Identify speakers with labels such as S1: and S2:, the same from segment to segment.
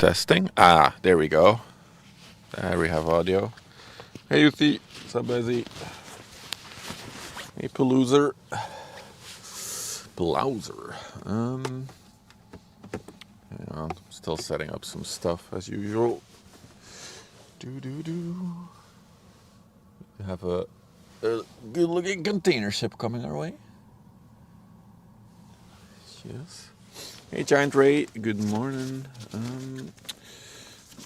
S1: Testing. Ah, there we go. There we have audio. Hey, Yuthi. What's up, Bezzy? Hey, Paloozer. Hang on. I'm still setting up some stuff as usual. We have a good-looking container ship coming our way. Yes. Hey, Giant Ray. Good morning.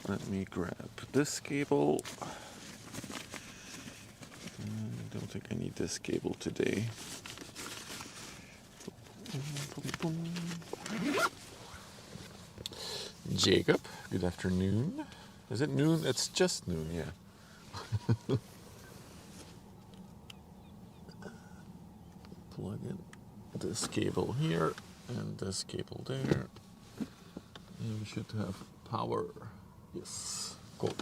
S1: Let me grab this cable. I don't think I need this cable today. Jacob, good afternoon. Is it noon? It's just noon, yeah. Plug in this cable here and this cable there. And we should have power. Yes, cool.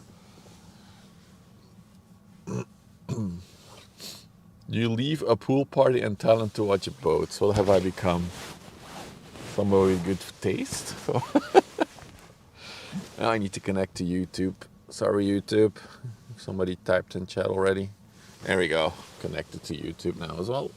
S1: You leave a pool party and tell them to watch boats. What have I become? Somebody with good taste? Now I need to connect to YouTube. Sorry, YouTube. Somebody typed in chat already. There we go. Connected to YouTube now as well.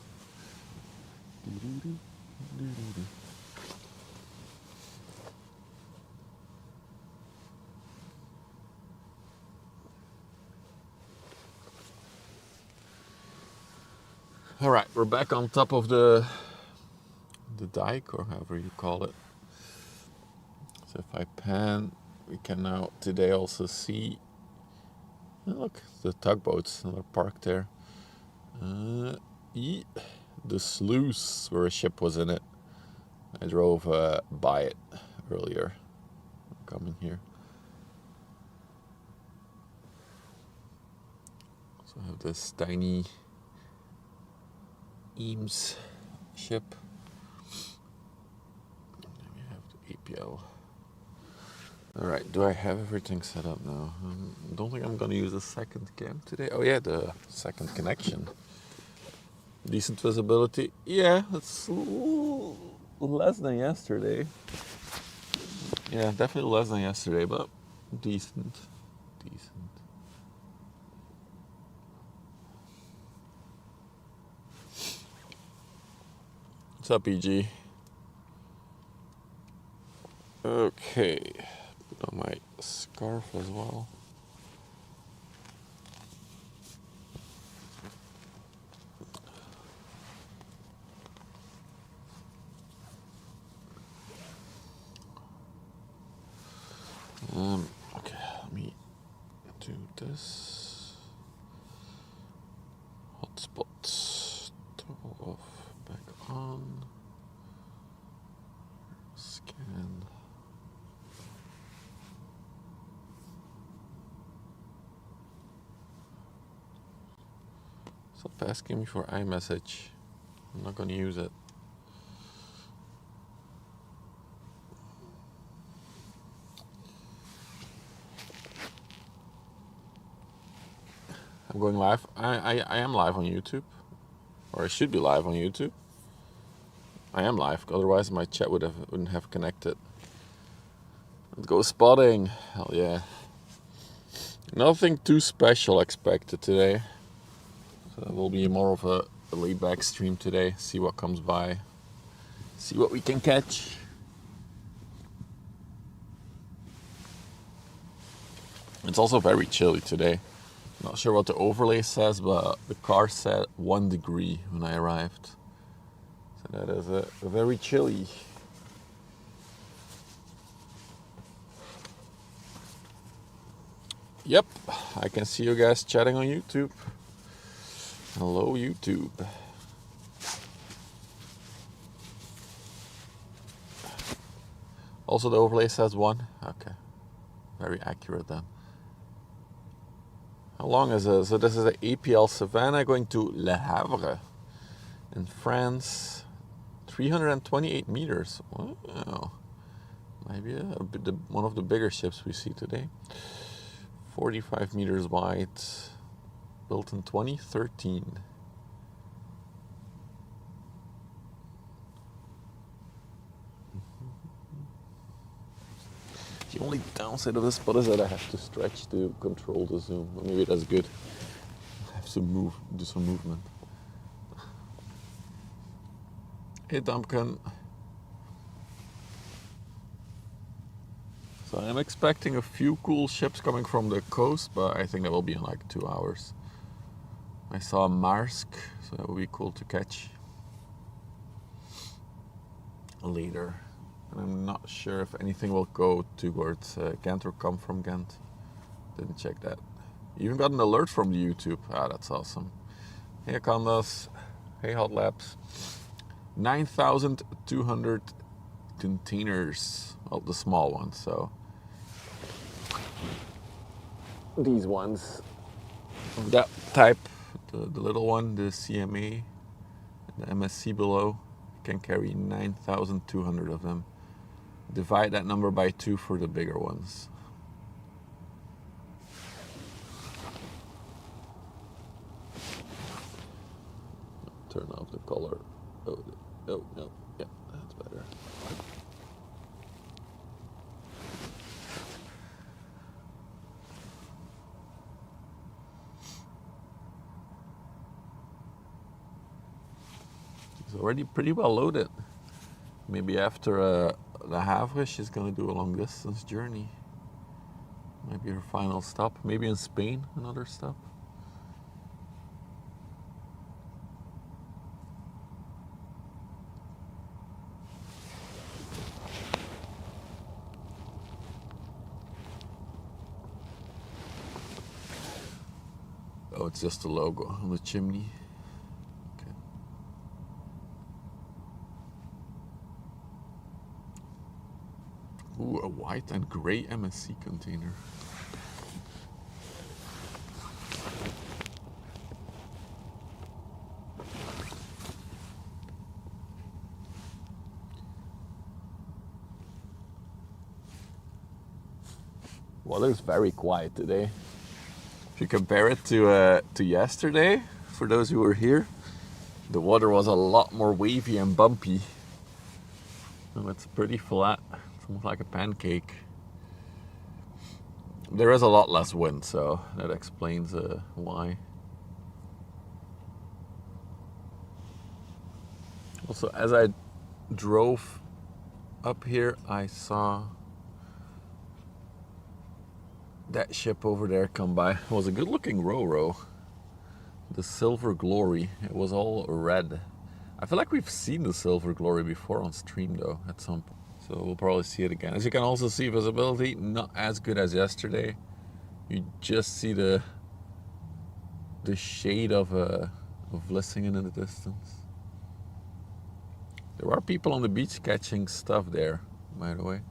S1: All right, we're back on top of the dike, or however you call it. So if I pan, we can now today also see. Oh, look, the tugboats that are parked there. The sluice where a ship was in it. I drove by it earlier. Coming here. So I have this tiny Eames ship. And then we have the APL. Alright, do I have everything set up now? I don't think I'm gonna use a second cam today. Oh yeah, the second connection. Decent visibility. Yeah, it's less than yesterday. Yeah, definitely less than yesterday, but decent. What's up, EG? Okay, put on my scarf as well. Okay, let me do this. Hotspot, toggle off, back on. Scan. Stop asking me for iMessage. I'm not gonna use it. I'm going live. I am live on YouTube. Or I should be live on YouTube. I am live, otherwise my chat wouldn't have connected. Let's go spotting. Hell yeah. Nothing too special expected today. So it will be more of a laid back stream today. See what comes by. See what we can catch. It's also very chilly today. Not sure what the overlay says, but the car said 1 degree when I arrived. So that is very chilly. Yep, I can see you guys chatting on YouTube. Hello, YouTube. Also, the overlay says 1. Okay, very accurate then. How long is it? So this is the APL Savannah going to Le Havre in France. 328 meters. Wow. Maybe one of the bigger ships we see today. 45 meters wide. Built in 2013. The only downside of this spot is that I have to stretch to control the zoom. Well, maybe that's good. I have to do some movement. Hey Dumpkin. So I'm expecting a few cool ships coming from the coast, but I think that will be in like 2 hours. I saw a Marsk, so that would be cool to catch later. And I'm not sure if anything will go towards Ghent or come from Ghent. Didn't check that. Even got an alert from the YouTube. Ah, that's awesome. Hey Candace. Hey Hot Labs. 9,200 containers. Well, the small ones, so. These ones. Of that type. The little one, the CMA, the MSC below, can carry 9,200 of them. Divide that number by 2 for the bigger ones. Turn off the color. Oh no, yeah, that's better. It's already pretty well loaded. Maybe after the Havre, she's gonna do a long distance journey. Might be her final stop. Maybe in Spain, another stop. Oh, it's just the logo on the chimney. Okay. Ooh, a white and gray MSC container. Water's very quiet today. If you compare it to yesterday, for those who were here, the water was a lot more wavy and bumpy. Now it's pretty flat. It's almost like a pancake. There is a lot less wind, so that explains why. Also, as I drove up here, I saw that ship over there come by. It was a good looking Ro-Ro. The Silver Glory. It was all red. I feel like we've seen the Silver Glory before on stream though, at some point. So we'll probably see it again. As you can also see, visibility not as good as yesterday. You just see the shade of Vlissingen in the distance. There are people on the beach catching stuff there, by the way.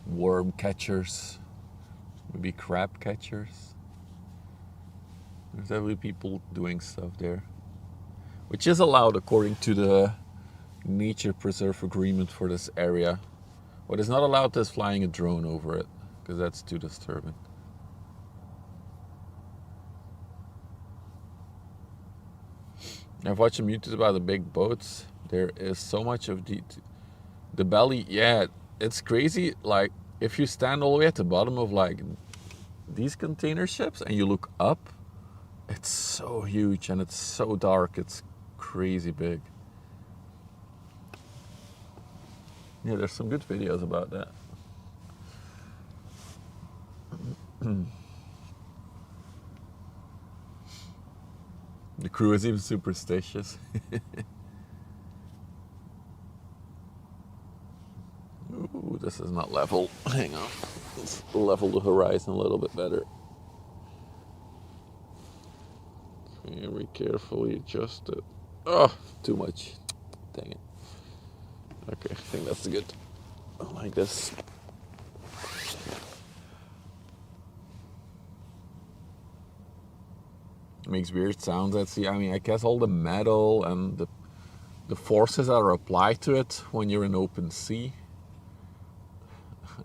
S1: Worm catchers. Maybe crab catchers. There's definitely people doing stuff there. Which is allowed according to the nature preserve agreement for this area. What is not allowed is flying a drone over it, because that's too disturbing. I've watched some YouTube about the big boats. There is so much of the belly. Yeah, it's crazy. Like, if you stand all the way at the bottom of like these container ships and you look up, it's so huge and it's so dark. It's crazy big. Yeah, there's some good videos about that. The crew is even superstitious. Ooh, this is not level. Hang on. Let's level the horizon a little bit better. Very carefully adjust it. Oh, too much. Dang it. Okay, I think that's good. Like this. It makes weird sounds at sea. I mean, I guess all the metal and the forces that are applied to it when you're in open sea,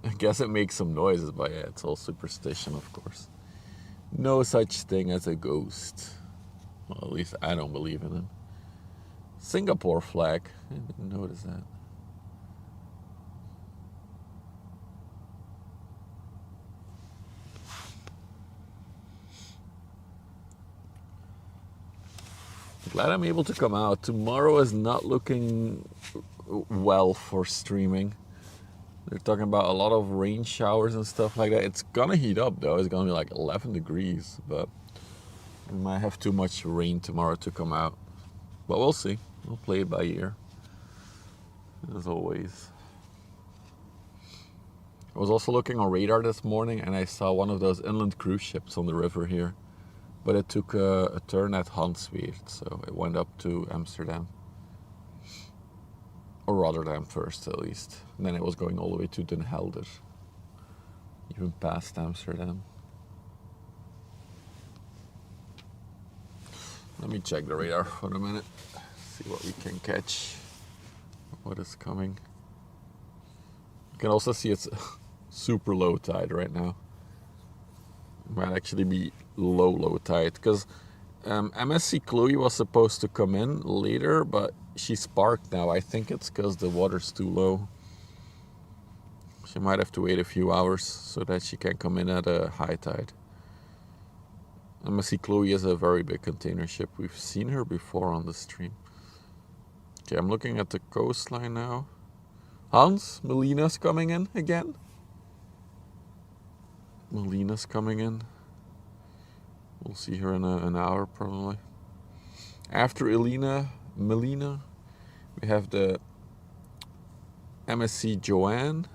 S1: I guess it makes some noises, but yeah, it's all superstition, of course. No such thing as a ghost. Well, at least I don't believe in it. Singapore flag. I didn't notice that. Glad I'm able to come out. Tomorrow is not looking well for streaming. They're talking about a lot of rain showers and stuff like that. It's gonna heat up though. It's gonna be like 11 degrees, but we might have too much rain tomorrow to come out. But we'll see. We'll play it by ear, as always. I was also looking on radar this morning and I saw one of those inland cruise ships on the river here. But it took a turn at Hansweert, so it went up to Amsterdam. Or Rotterdam first, at least. And then it was going all the way to Den Helder. Even past Amsterdam. Let me check the radar for a minute. See what we can catch. What is coming. You can also see it's super low tide right now. It might actually be low tide. Because MSC Chloe was supposed to come in later, but she's parked now. I think it's because the water's too low. She might have to wait a few hours so that she can come in at a high tide. MSC Chloe is a very big container ship. We've seen her before on the stream. Okay, I'm looking at the coastline now. Hans, Melina's coming in again. Melina's coming in. We'll see her in an hour probably. After Melina, we have the MSC Joanne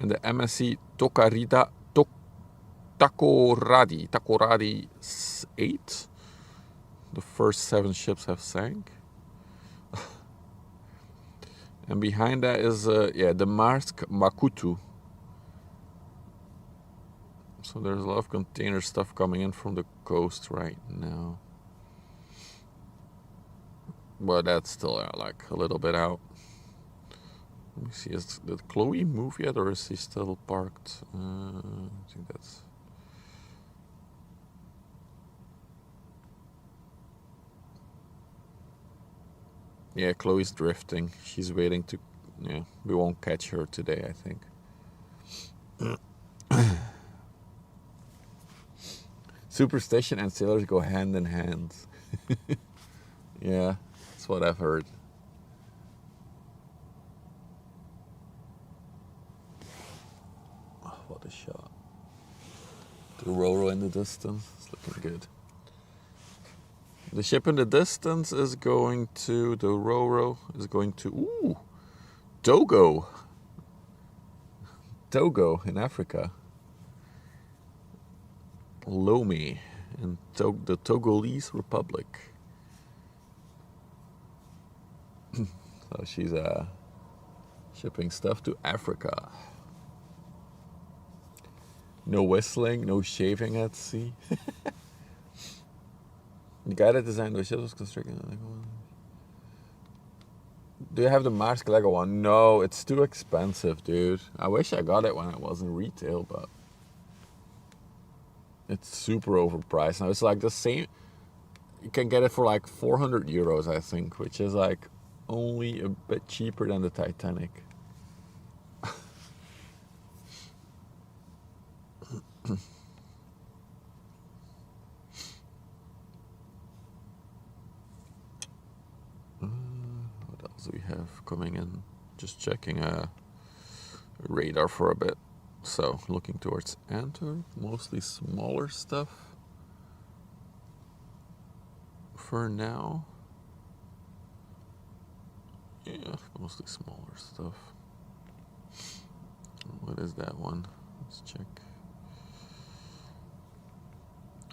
S1: and the MSC Takoradi 8. The first 7 ships have sank. And behind that is the Maersk Makutu. So there's a lot of container stuff coming in from the coast right now. But that's still like a little bit out. Let me see, did Chloe move yet or is he still parked? I think that's... Yeah, Chloe's drifting. She's waiting to... Yeah, we won't catch her today, I think. Superstition and sailors go hand in hand. Yeah, that's what I've heard. Oh, what a shot. The Roro in the distance. It's looking good. The ship in the distance is going to... The Roro is going to... Ooh! Togo. Togo in Africa. Lomé in the Togolese Republic. So she's shipping stuff to Africa. No whistling, no shaving at sea. The guy that designed those ships was constructing a Lego one. Do you have the Maersk Lego one? No, it's too expensive, dude. I wish I got it when it was in retail, but it's super overpriced. Now it's like the same. You can get it for like 400 euros, I think, which is like only a bit cheaper than the Titanic. What else do we have coming in? Just checking radar for a bit. So looking towards Antwerp, mostly smaller stuff for now. Yeah, mostly smaller stuff. What is that one? Let's check.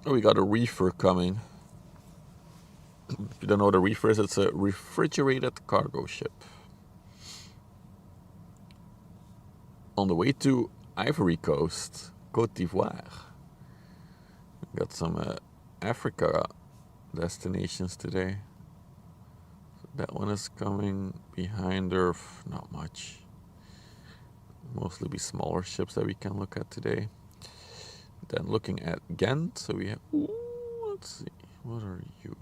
S1: Oh, we got a reefer coming. If you don't know what a reefer is, it's a refrigerated cargo ship. On the way to Ivory Coast, Côte d'Ivoire. We got some Africa destinations today. So that one is coming behind her, not much. Mostly be smaller ships that we can look at today. Then looking at Ghent, so we have, ooh, let's see, what are you?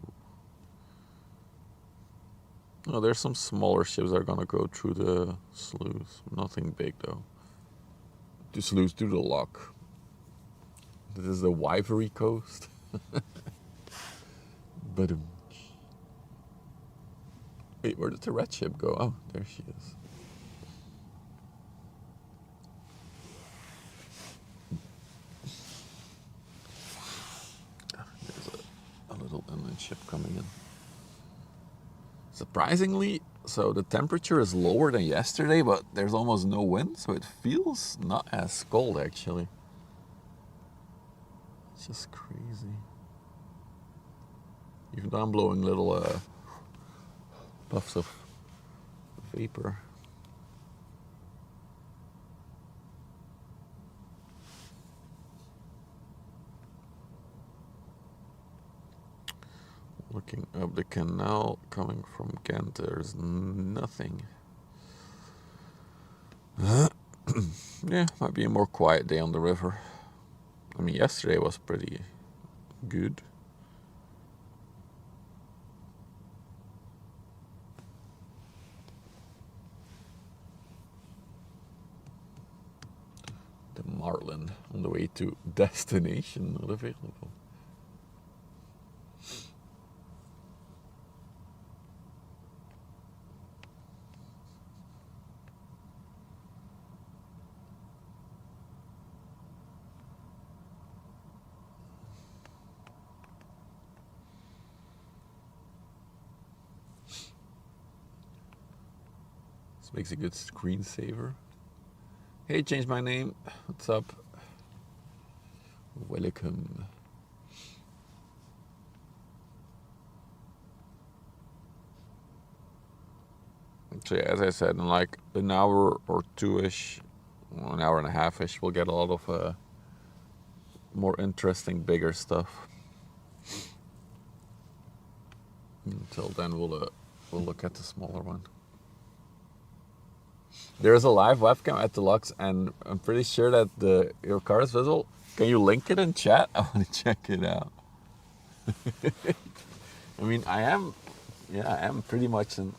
S1: Oh, there's some smaller ships that are gonna go through the sluice. Nothing big though. The sluice through the lock. This is the Ivory Coast. But Wait, where did the red ship go? Oh, there she is. There's a little inland ship coming in. Surprisingly, so the temperature is lower than yesterday, but there's almost no wind, so it feels not as cold actually. It's just crazy. Even though I'm blowing little puffs of vapor. Looking up the canal coming from Ghent, there's nothing. Yeah, might be a more quiet day on the river. I mean, yesterday was pretty good. The Marlin on the way to destination, not available. This makes a good screensaver. Hey, changed my name. What's up? Welcome. So yeah, as I said, in like an hour or two-ish, an hour and a half-ish, we'll get a lot of more interesting, bigger stuff. Until then, we'll look at the smaller one. There's a live webcam at the locks, and I'm pretty sure that your car is visible. Can you link it in chat? I want to check it out. I mean, I am pretty much in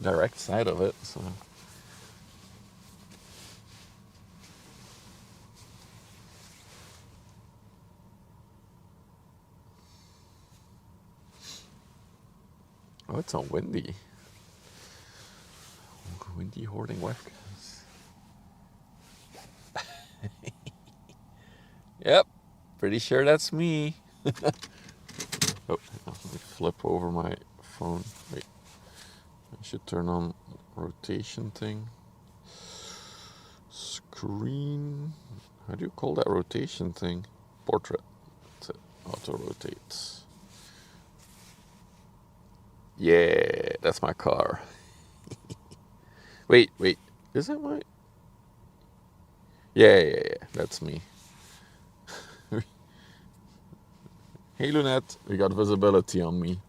S1: direct side of it, so. Oh, it's all windy. Windy hoarding webcams. Yep, pretty sure that's me. Oh, let me flip over my phone. Wait, I should turn on rotation thing. Screen. How do you call that rotation thing? Portrait. That's it. Auto rotates. Yeah, that's my car. Wait, is that my? Yeah, that's me. Hey Lunette, we got visibility on me.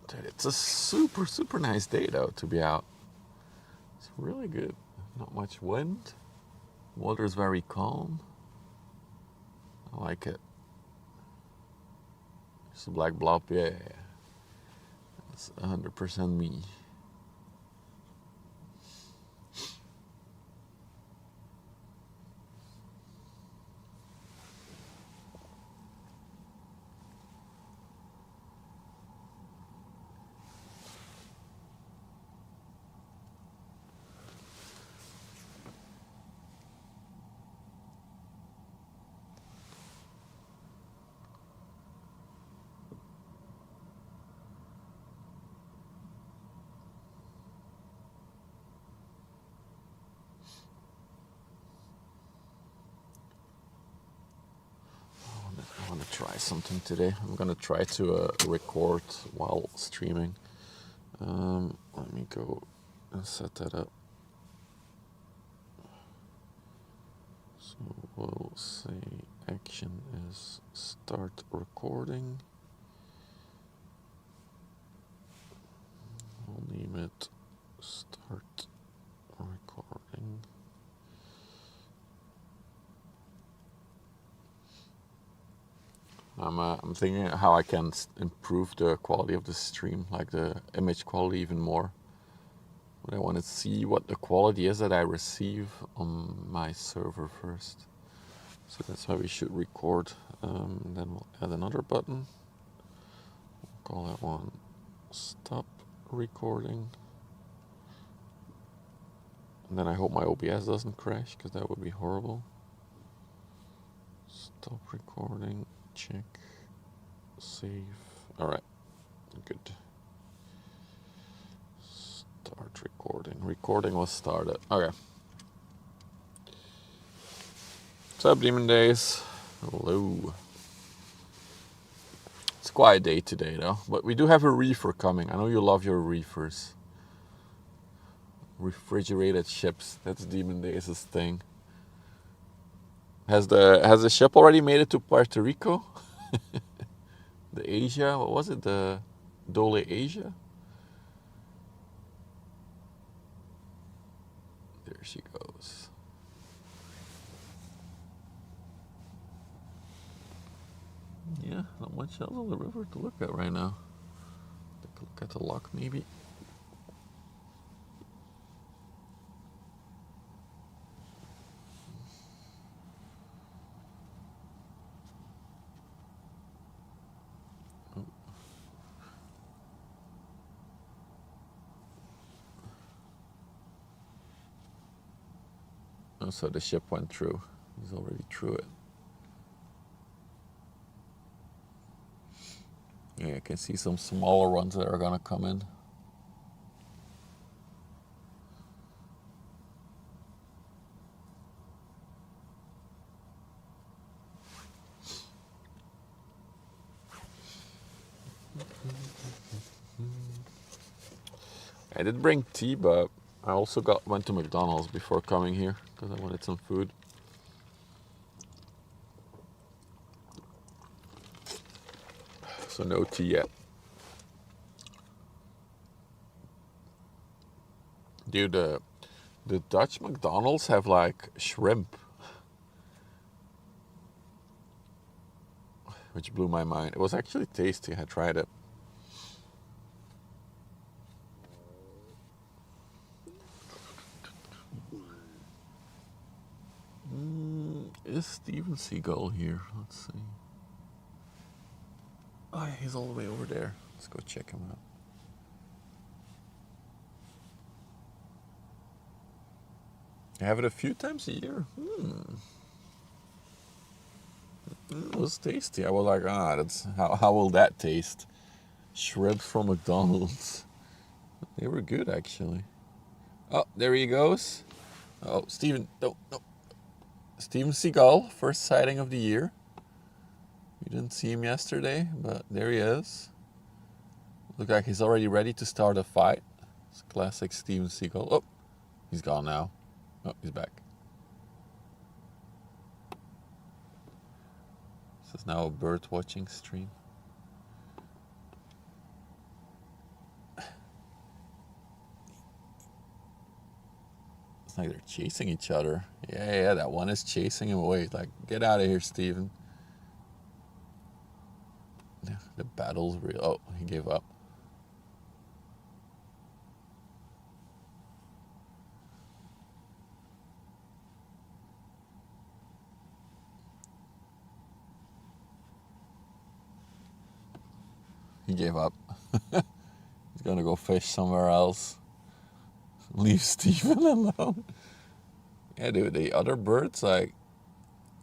S1: Dude, it's a super nice day though to be out. It's really good. Not much wind. Water's very calm. I like it. Just a black blob, yeah. That's 100% me. I want to try something today. I'm gonna try to record while streaming. Let me go and set that up. So we'll say action is start recording. I'll name it start recording. I'm thinking how I can improve the quality of the stream, like the image quality even more. But I want to see what the quality is that I receive on my server first. So that's how we should record. Then we'll add another button. We'll call that one stop recording. And then I hope my OBS doesn't crash, because that would be horrible. Stop recording, check, save. Alright, good. Start recording. Recording was started. Okay. What's up, Demon Days? Hello. It's a quiet day today, though. But we do have a reefer coming. I know you love your reefers. Refrigerated ships. That's Demon Days' thing. Has the ship already made it to Puerto Rico? The Asia? What was it? The Dole Asia? There she goes. Yeah, not much else on the river to look at right now. Take a look at the lock, maybe. Oh, so the ship went through. He's already through it. Yeah, I can see some smaller ones that are gonna come in. I did bring tea, but I also went to McDonald's before coming here because I wanted some food. So no tea yet. Dude, the Dutch McDonald's have like shrimp, which blew my mind. It was actually tasty. I tried it. Is Steven Seagull here? Let's see. Oh, yeah, he's all the way over there. Let's go check him out. I have it a few times a year. It was tasty. I was like, that's how will that taste? Shrimp from McDonald's. They were good, actually. Oh, there he goes. Oh, Steven, no. Steven Seagull, first sighting of the year. We didn't see him yesterday, but there he is. Look like he's already ready to start a fight. It's classic Steven Seagull. Oh, he's gone now. Oh, he's back. This is now a bird watching stream. It's like they're chasing each other. Yeah, that one is chasing him away. Like, get out of here, Steven. The battle's real. Oh, he gave up. He gave up. He's gonna go fish somewhere else. Leave Steven alone. Yeah, dude, the other birds, like,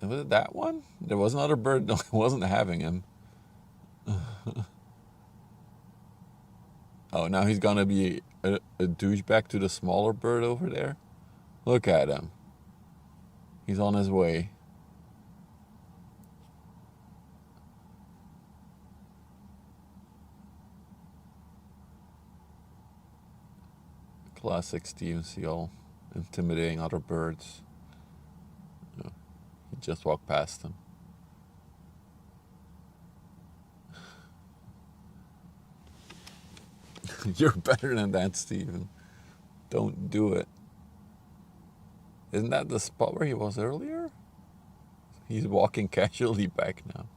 S1: was it that one? There was another bird that wasn't having him. Oh, now he's gonna be a douchebag to the smaller bird over there? Look at him. He's on his way. Classic Steven Seagull, intimidating other birds. Yeah, he just walked past them. You're better than that, Steven. Don't do it. Isn't that the spot where he was earlier? He's walking casually back now.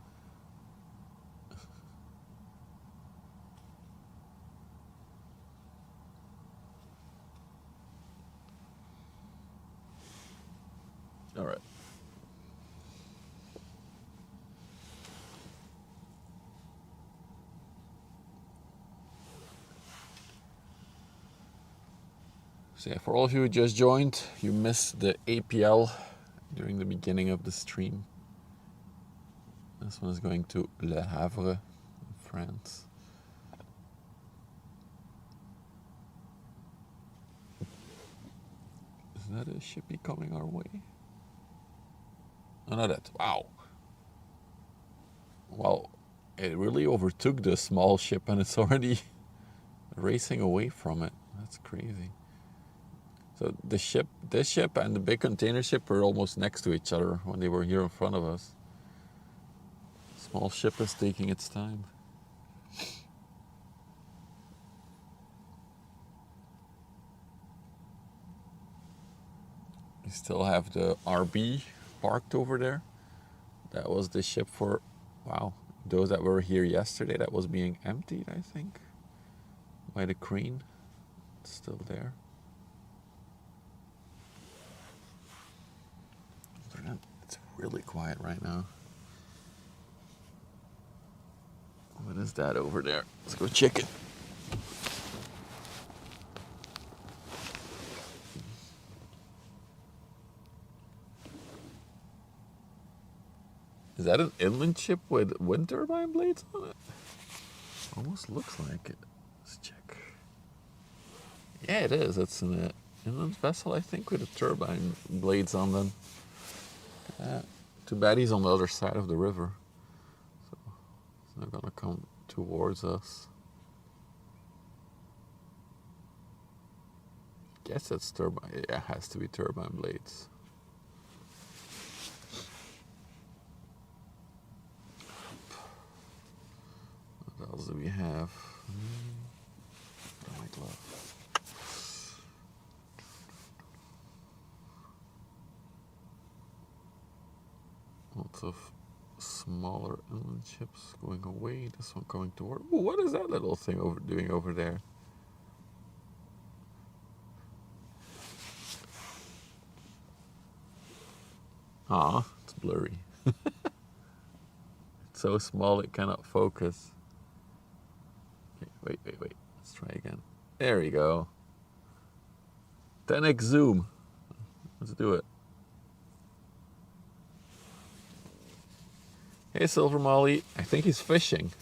S1: So yeah, for all of you who just joined, you missed the APL during the beginning of the stream. This one is going to Le Havre, France. Is that a shippy coming our way? Oh, no, that. Wow. Well, it really overtook the small ship and it's already racing away from it. That's crazy. So this ship and the big container ship were almost next to each other when they were here in front of us. Small ship is taking its time. We still have the RB parked over there. That was the ship for, wow, those that were here yesterday, that was being emptied, I think, by the crane. It's still there. It's really quiet right now. What is that over there? Let's go check it. Is that an inland ship with wind turbine blades on it? Almost looks like it. Let's check. Yeah, it is. It's an inland vessel, I think, with the turbine blades on them. Too bad he's on the other side of the river. So it's not gonna come towards us. Guess it's turbine. Yeah, it has to be turbine blades. What else do we have? Oh my glove. Lots of smaller inland ships going away. This one going toward. Ooh, what is that little thing doing over there? Ah, it's blurry. It's so small it cannot focus. Okay, wait. Let's try again. There we go. 10x zoom. Let's do it. Hey, Silver Molly. I think he's fishing.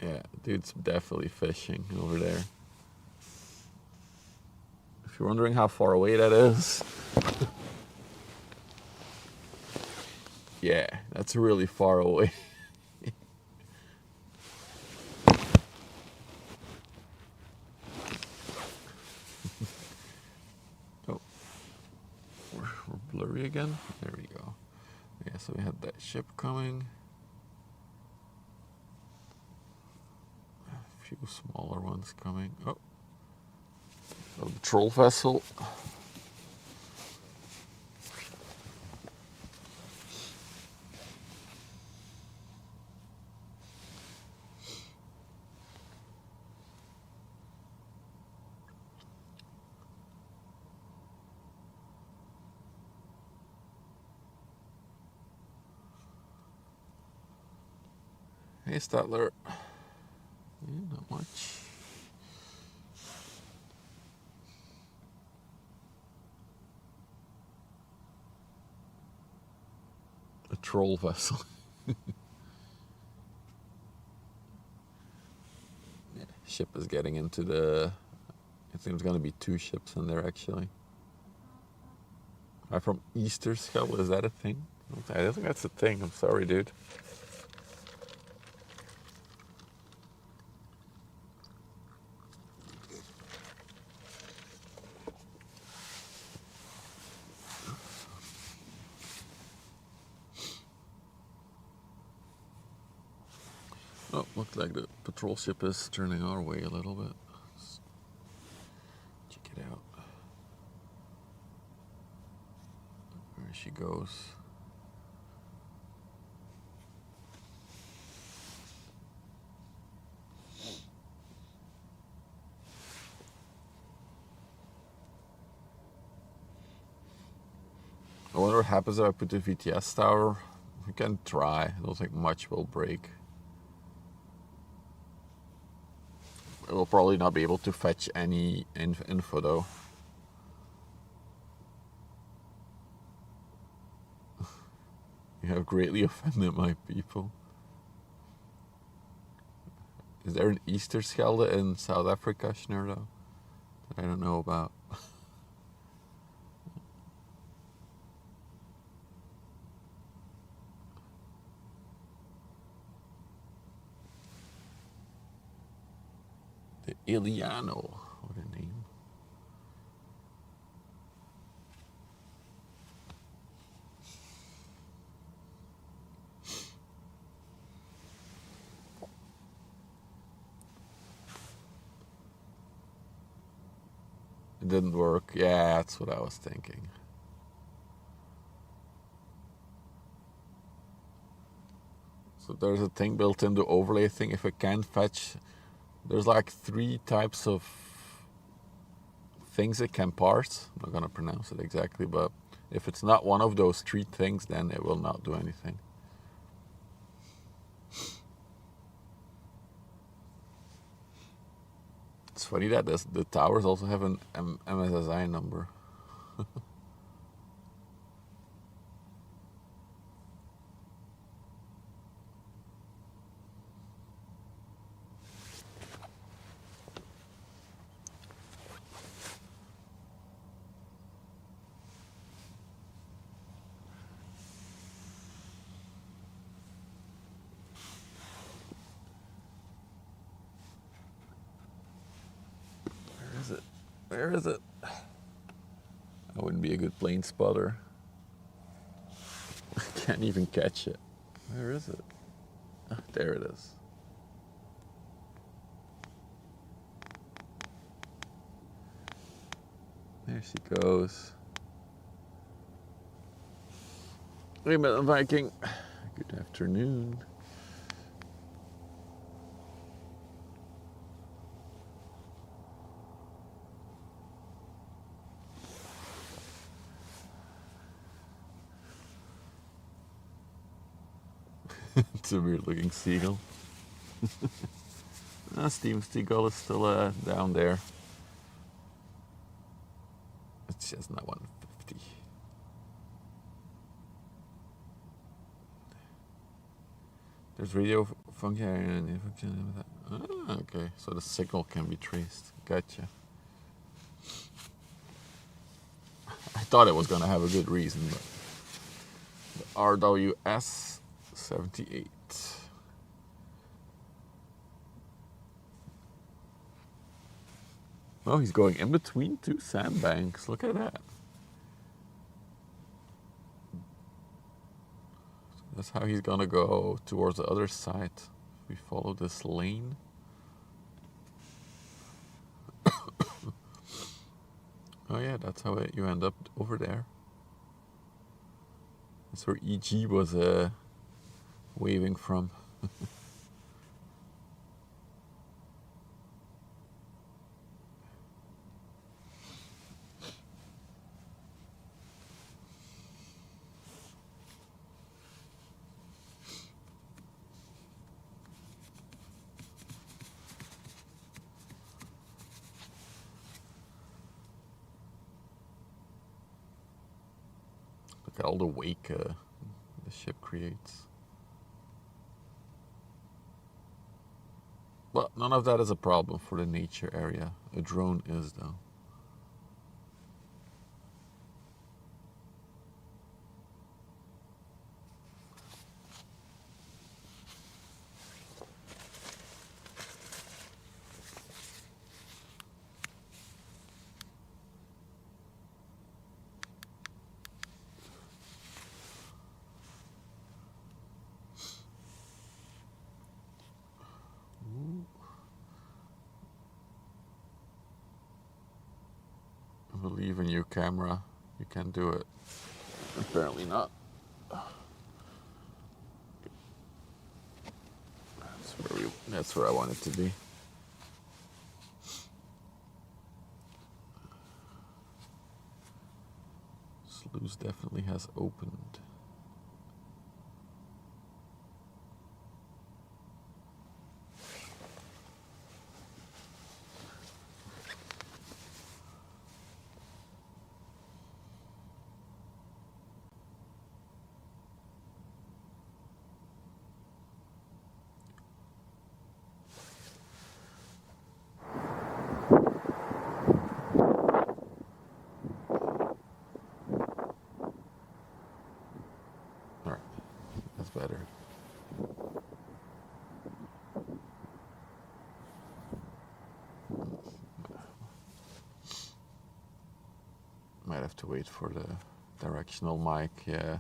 S1: Yeah, dude's definitely fishing over there. If you're wondering how far away that is. Yeah, that's really far away. Oh, we're blurry again. There we go. Yeah, so we had that ship coming. A few smaller ones coming. Oh, a patrol vessel. Hey, Statler. Yeah, not much. A troll vessel. Yeah, ship is getting into the. I think there's going to be 2 ships in there actually. I'm from Westerschelde. Is that a thing? I don't think that's a thing. I'm sorry, dude. Oh, looks like the patrol ship is turning our way a little bit. Let's check it out. There she goes. I wonder what happens if I put the VTS tower We can try. I don't think much will break. We'll probably not be able to fetch any info though. You have greatly offended my people. Is there an Westerschelde in South Africa, Schnurdo? That I don't know about. The Iliano. What a name. It didn't work. Yeah, that's what I was thinking. So there's a thing built in the overlay thing. If it can fetch, there's like 3 types of things it can parse. I'm not gonna pronounce it exactly, but if it's not one of those 3 things, then it will not do anything. It's funny that the towers also have an MSSI number. Where is it? I wouldn't be a good plane spotter. I can't even catch it. Where is it? Ah, there it is. There she goes. Wait a minute, Viking. Good afternoon. It's a weird looking seagull. Steam Seagull is still down there. It's just not 150. There's radio function. Ah, okay, so the signal can be traced. Gotcha. I thought it was gonna have a good reason, but the RWS 78. Oh, he's going in between 2 sandbanks. Look at that. That's how he's gonna go towards the other side. If we follow this lane. Oh yeah, that's how you end up over there. That's where EG was waving from. Look at all the wake the ship creates. Well, none of that is a problem for the nature area. A drone is, though. I believe in you, camera. You can do it. Apparently not. That's where I want it to be. Sluice definitely has opened. Might have to wait for the directional mic, yeah.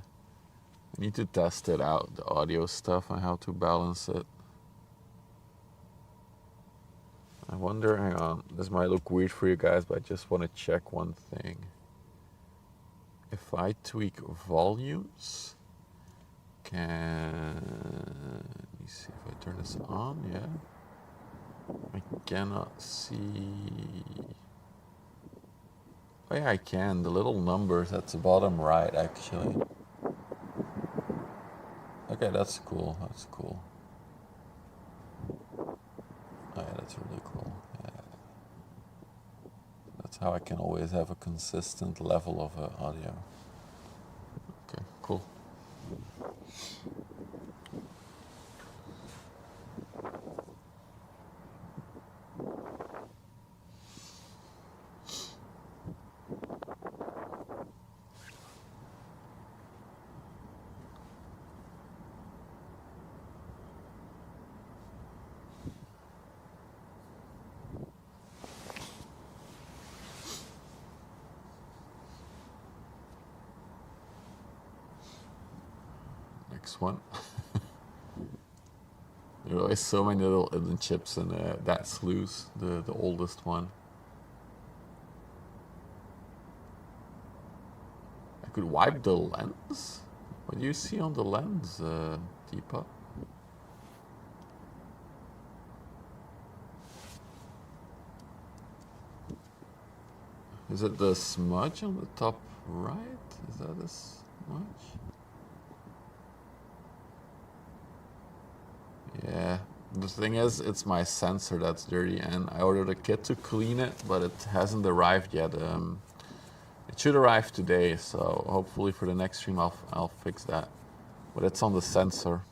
S1: I need to test it out, the audio stuff and how to balance it. I wonder, hang on, this might look weird for you guys, but I just want to check one thing. If I tweak volumes, let me see if I turn this on, yeah. I cannot see. Oh yeah, I can. The little numbers at the bottom right, actually. Okay, that's cool. That's cool. Oh yeah, that's really cool. Yeah. That's how I can always have a consistent level of audio. Okay, cool. Next one. There are always so many little hidden chips in that sluice, the oldest one. I could wipe the lens? What do you see on the lens, Deepa? Is it the smudge on the top right? Is that a smudge? Yeah, the thing is, it's my sensor that's dirty, and I ordered a kit to clean it, but it hasn't arrived yet. It should arrive today, so hopefully for the next stream I'll fix that. But it's on the sensor,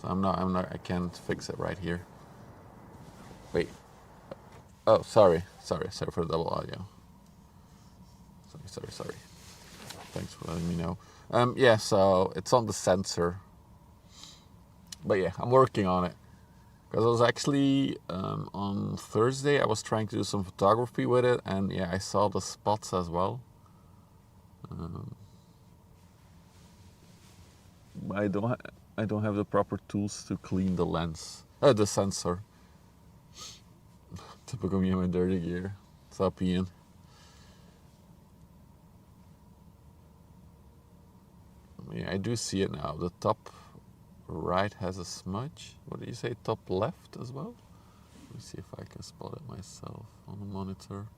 S1: so I can't fix it right here. Wait. Oh, sorry for the double audio. Sorry. Thanks for letting me know. Yeah, so it's on the sensor. But yeah, I'm working on it. Because I was actually, on Thursday, I was trying to do some photography with it, and yeah, I saw the spots as well. I don't have the proper tools to clean the lens, the sensor. Typical me and my dirty gear. What's up, Ian? Yeah, I do see it now. The top right has a smudge. What did you say? Top left as well? Let me see if I can spot it myself on the monitor.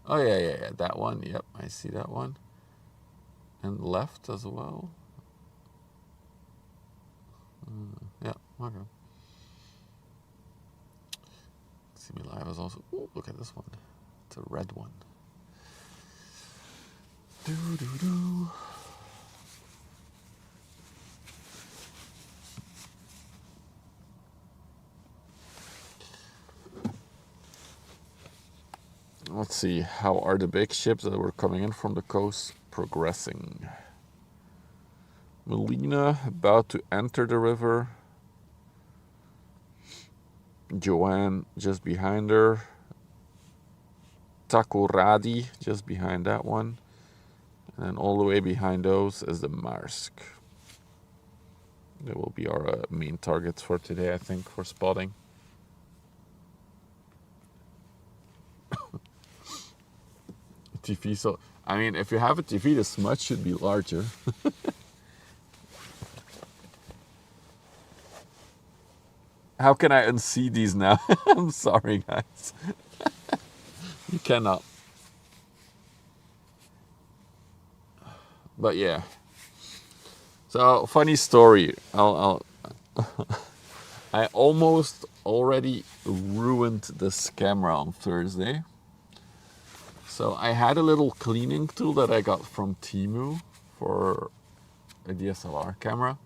S1: Oh yeah, that one. Yep, I see that one. And left as well. Yeah, okay. See me live is also. Ooh, look at this one. It's a red one. Do. Let's see, how are the big ships that were coming in from the coast progressing? Melina about to enter the river. Joanne just behind her. Takoradi just behind that one. And then all the way behind those is the Marsk. They will be our main targets for today, I think, for spotting. TV, so I mean, if you have a TV, the smudge should be larger. How can I unsee these now? I'm sorry, guys. You cannot. But yeah. So funny story. I almost already ruined this camera on Thursday. So I had a little cleaning tool that I got from Temu for a DSLR camera.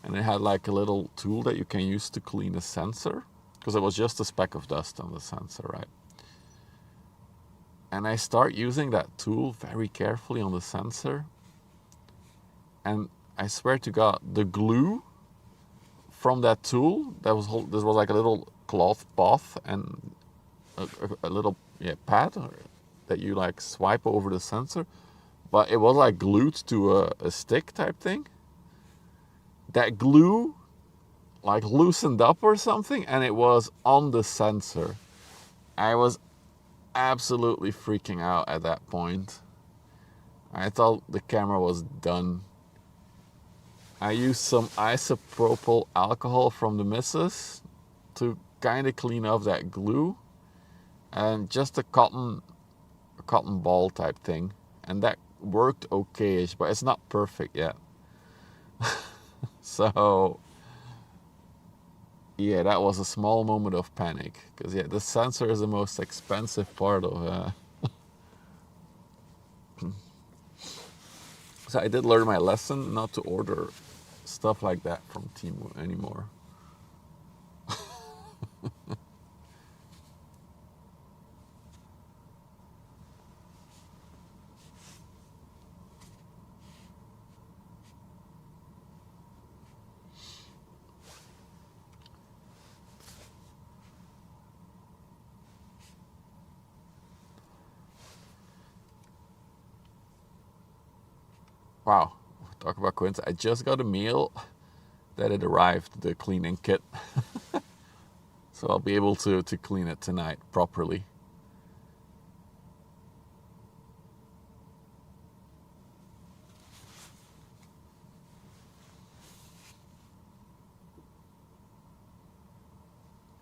S1: And it had like a little tool that you can use to clean a sensor. Because it was just a speck of dust on the sensor, right? And I start using that tool very carefully on the sensor. And I swear to God, the glue from that tool, this was like a little cloth bath and a little pad. that you like swipe over the sensor, but it was like glued to a stick type thing. That glue like loosened up or something, and it was on the sensor. I was absolutely freaking out at that point. I thought the camera was done. I used some isopropyl alcohol from the missus to kind of clean off that glue, and just a cotton ball type thing, and that worked okay-ish, but it's not perfect yet. So yeah, that was a small moment of panic, because yeah, the sensor is the most expensive part of so I did learn my lesson not to order stuff like that from Temu anymore. Wow, talk about coincidence. I just got a mail that it arrived, the cleaning kit. So I'll be able to clean it tonight properly.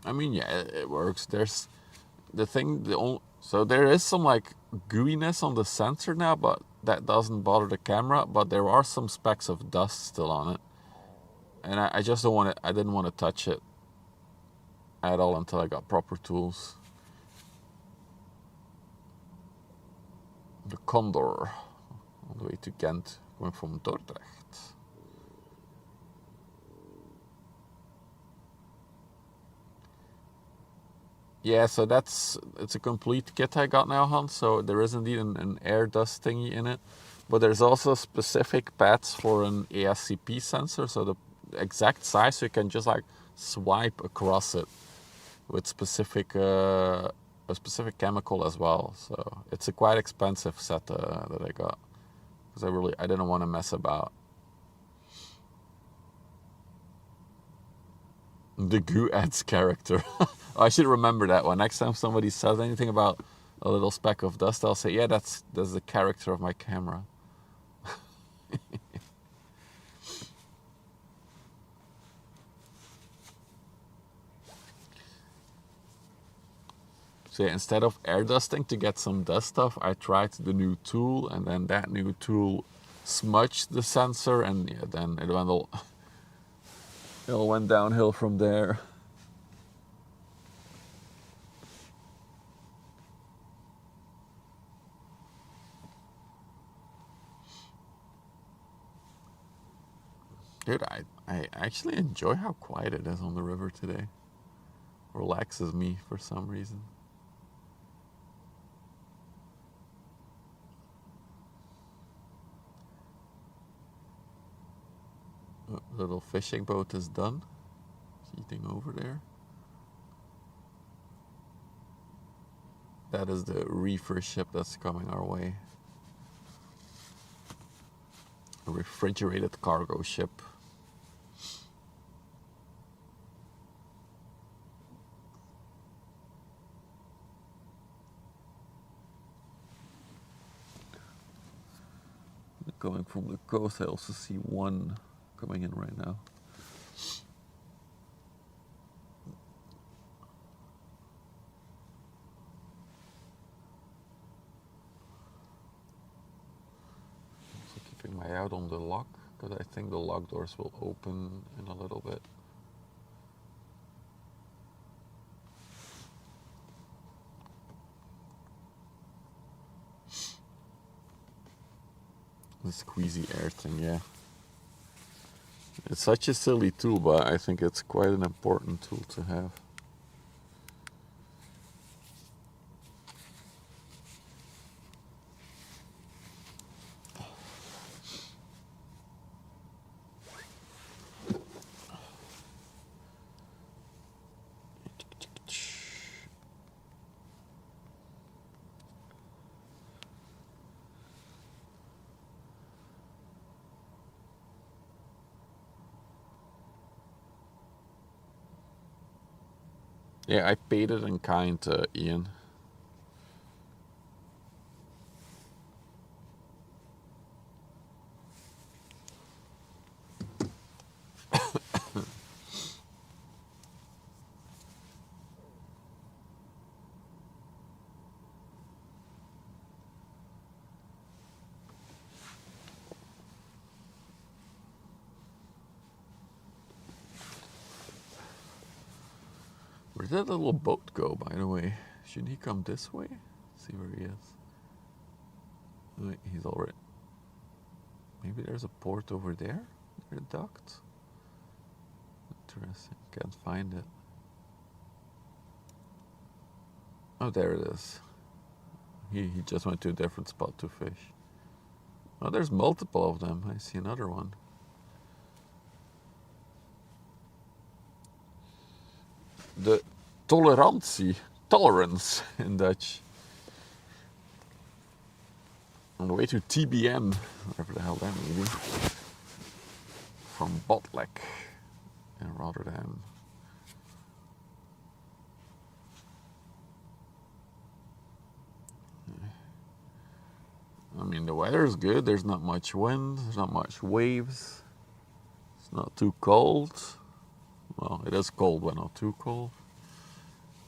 S1: I mean, yeah, it works. There's the thing, so there is some like gooiness on the sensor now, but that doesn't bother the camera. But there are some specks of dust still on it, and I just don't want it. I didn't want to touch it at all until I got proper tools. The Condor on the way to Ghent, going from Dordrecht. Yeah, so it's a complete kit I got now, Hans. So there is indeed an air dust thingy in it, but there's also specific pads for an ASCP sensor, so the exact size, so you can just like swipe across it with a specific chemical as well. So it's a quite expensive set that I got, because I didn't want to mess about. The goo adds character. I should remember that one. Next time somebody says anything about a little speck of dust, I'll say, yeah, that's the character of my camera. So yeah, instead of air dusting to get some dust off, I tried the new tool, and then that new tool smudged the sensor, and yeah, then it all went downhill from there. Dude, I actually enjoy how quiet it is on the river today. Relaxes me for some reason. Little fishing boat is done. It's eating over there. That is the reefer ship that's coming our way. A refrigerated cargo ship. Going from the coast, I also see one coming in right now. So keeping my eye out on the lock, because I think the lock doors will open in a little bit. The squeezy air thing, yeah. It's such a silly tool, but I think it's quite an important tool to have. Yeah, I paid it in kind to Ian. Where did that little boat go, by the way? Should he come this way? See where he is. Wait, he's already... Maybe there's a port over there? Near the docked? Interesting. Can't find it. Oh, there it is. He just went to a different spot to fish. Oh, there's multiple of them. I see another one. The tolerance in Dutch. On the way to TBM, whatever the hell that may be, from Botlek in Rotterdam. I mean, the weather's good. There's not much wind. There's not much waves. It's not too cold. Well, it is cold, but not too cold.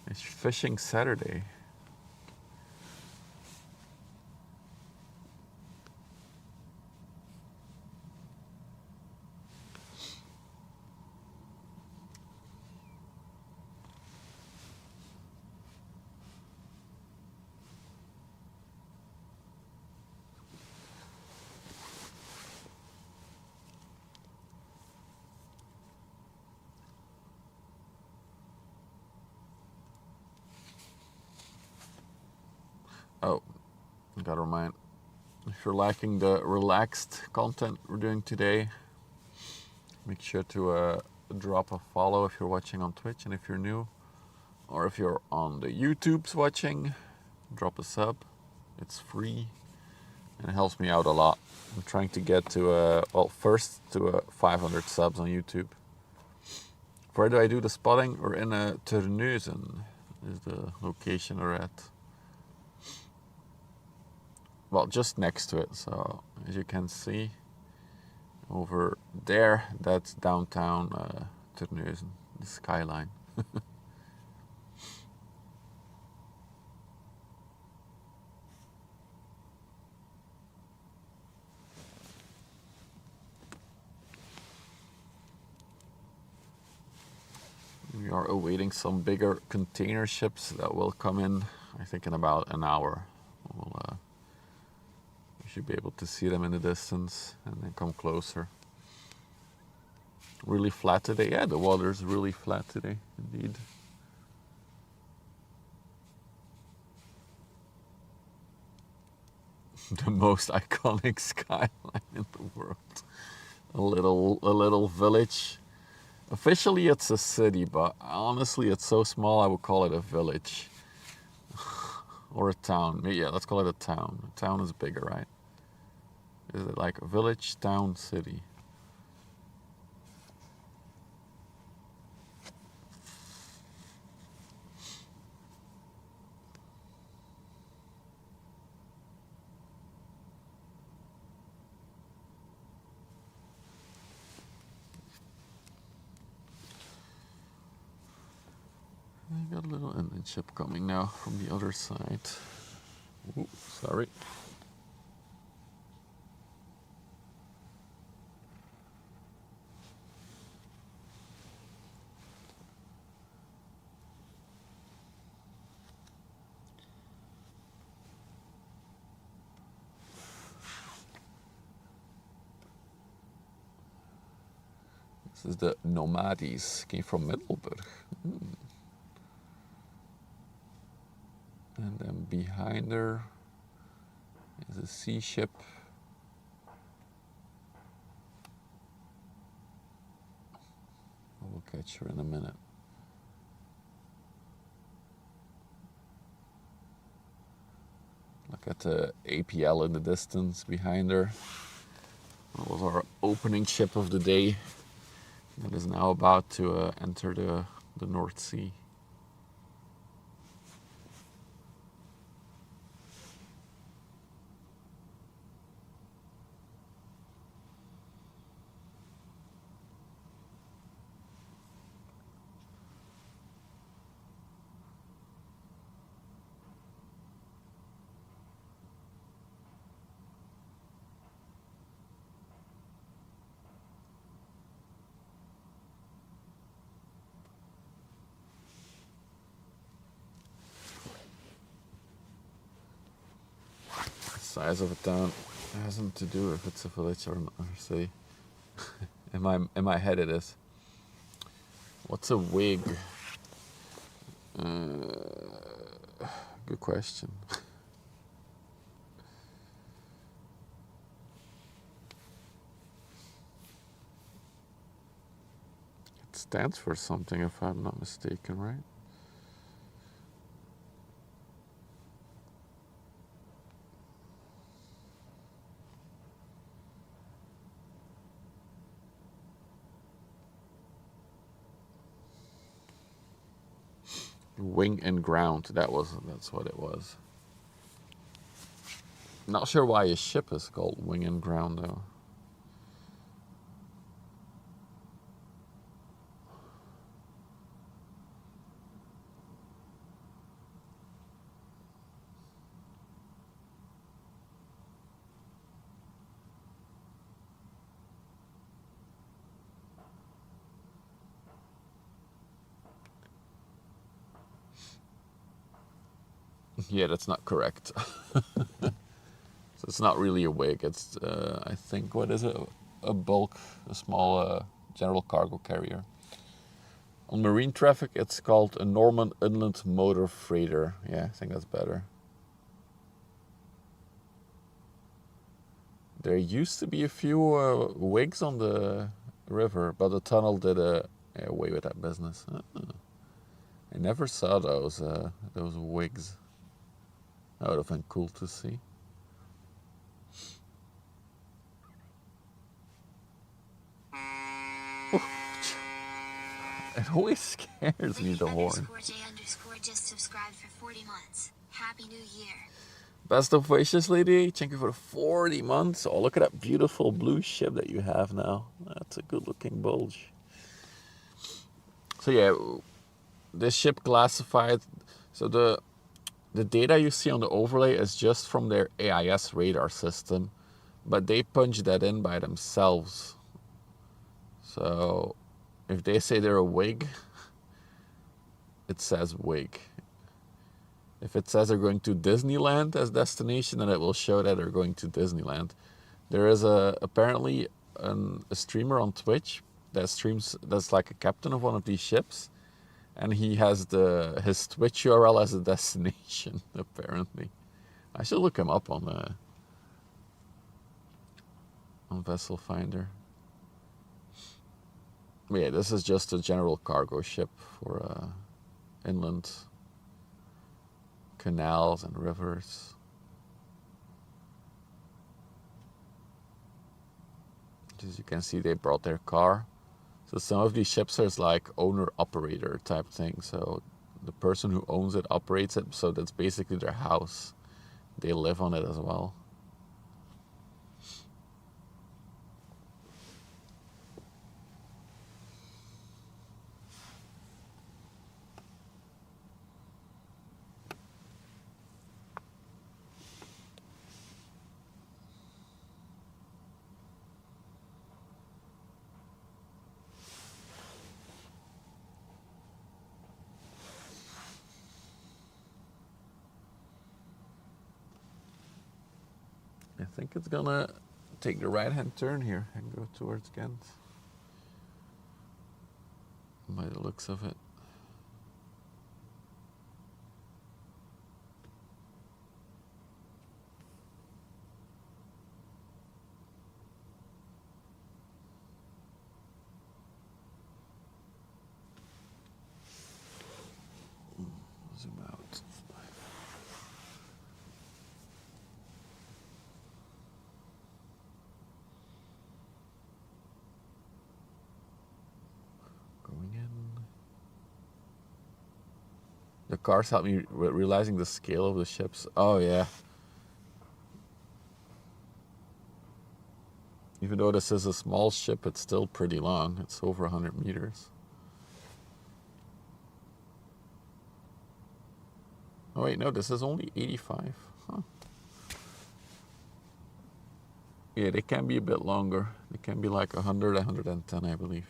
S1: It's fishing Saturday. Oh, I gotta remind, if you're liking the relaxed content we're doing today, make sure to drop a follow if you're watching on Twitch, and if you're new, or if you're on the YouTubes watching, drop a sub. It's free and it helps me out a lot. I'm trying to get to first to 500 subs on YouTube. Where do I do the spotting? We're in Terneuzen is the location we're at. Well, just next to it. So as you can see over there, that's downtown Terneuzen, the skyline. We are awaiting some bigger container ships that will come in, I think, in about an hour. We should be able to see them in the distance and then come closer. Really flat today. Yeah, the water's really flat today, indeed. The most iconic skyline in the world. A little village. Officially it's a city, but honestly it's so small I would call it a village. Or a town. Yeah, let's call it a town. A town is bigger, right? Is it like a village, town, city? I got a little engine ship coming now from the other side. Ooh, sorry. This is the Nomades, came from Middelburg. And then behind her is a sea ship. We'll catch her in a minute. Look at the APL in the distance behind her. That was our opening ship of the day. It is now about to enter the North Sea. size of a town. It has nothing to do if it's a village or a city. In my head it is. What's a wig? Good question. It stands for something if I'm not mistaken, right? Wing and ground. That's what it was. Not sure why a ship is called wing and ground though. Yeah, that's not correct. So it's not really a wig. It's I think, what is it? A small general cargo carrier. On marine traffic, it's called a Norman Inland Motor Freighter. Yeah, I think that's better. There used to be a few wigs on the river, but the tunnel did away with that business. I never saw those wigs. That would have been cool to see. It always scares me, the horn.
S2: Just subscribed for 40 months. Happy New Year.
S1: Best of wishes, lady. Thank you for 40 months. Oh, look at that beautiful blue ship that you have now. That's a good-looking bulge. So yeah, this ship classified. So the data you see on the overlay is just from their AIS radar system, but they punch that in by themselves. So if they say they're a wig, it says wig. If it says they're going to Disneyland as destination, then it will show that they're going to Disneyland. There is apparently a streamer on Twitch that streams, that's like a captain of one of these ships, and he has his Twitch URL as a destination, apparently. I should look him up on Vessel Finder. But yeah, this is just a general cargo ship for inland canals and rivers. As you can see, they brought their car. So some of these ships are like owner-operator type thing. So the person who owns it operates it, so that's basically their house. They live on it as well. I think it's gonna take the right-hand turn here and go towards Ghent, by the looks of it. Zoom out. Going in. The cars help me realizing the scale of the ships. Oh yeah. Even though this is a small ship, it's still pretty long. It's over 100 meters. Oh wait, no, this is only 85. Huh. Yeah, they can be a bit longer. They can be like 100, 110, I believe.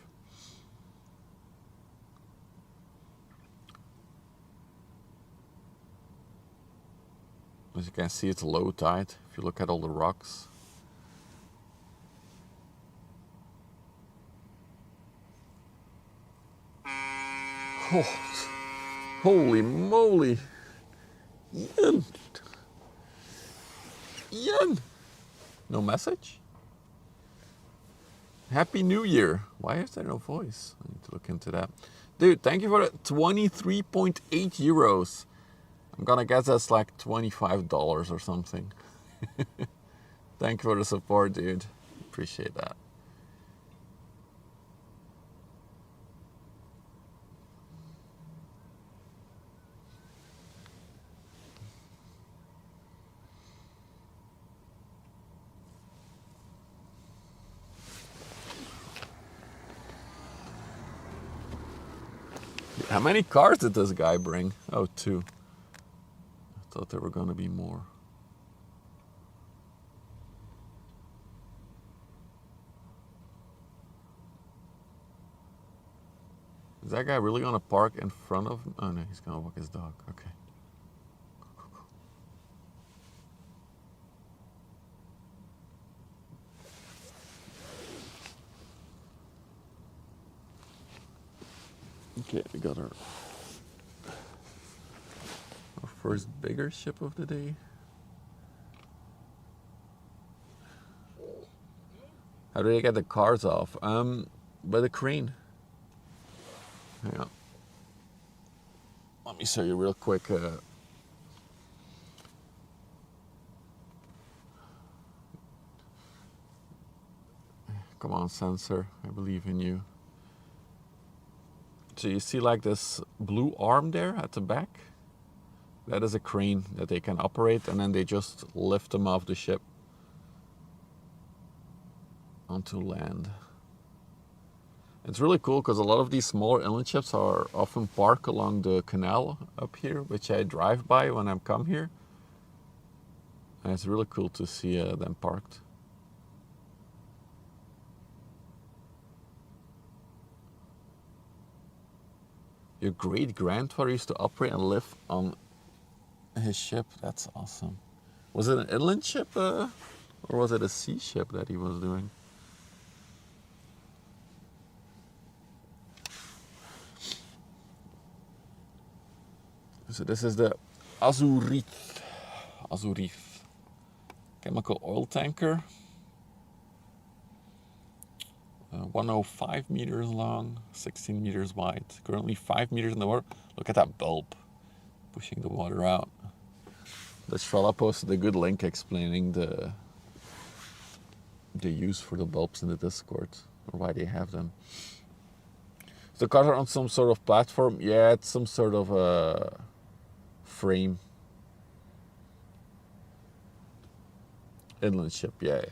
S1: As you can see, it's low tide if you look at all the rocks. Oh, holy moly! Ian! Ian! No message? Happy New Year! Why is there no voice? I need to look into that. Dude, thank you for the 23.8 euros. I'm gonna guess that's like $25 or something. Thank you for the support, dude. Appreciate that. How many cars did this guy bring? Oh, 2. I thought there were gonna be more. Is that guy really gonna park in front of... Oh no, he's gonna walk his dog. Okay. Okay, we got our first bigger ship of the day. How do they get the cars off? By the crane. Hang on. Let me show you real quick. Come on, sensor. I believe in you. So you see like this blue arm there at the back? That is a crane that they can operate, and then they just lift them off the ship onto land. It's really cool because a lot of these smaller inland ships are often parked along the canal up here, which I drive by when I come here. And it's really cool to see them parked. Your great-grandfather used to operate and live on his ship. That's awesome. Was it an inland ship or was it a sea ship that he was doing? So this is the Azurith chemical oil tanker. 105 meters long, 16 meters wide. Currently 5 meters in the water. Look at that bulb pushing the water out. This fella posted a good link explaining the use for the bulbs in the Discord, or why they have them. So the cars are on some sort of platform. Yeah, it's some sort of a frame. Inland ship, yeah.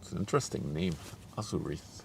S1: It's an interesting name, Azurith.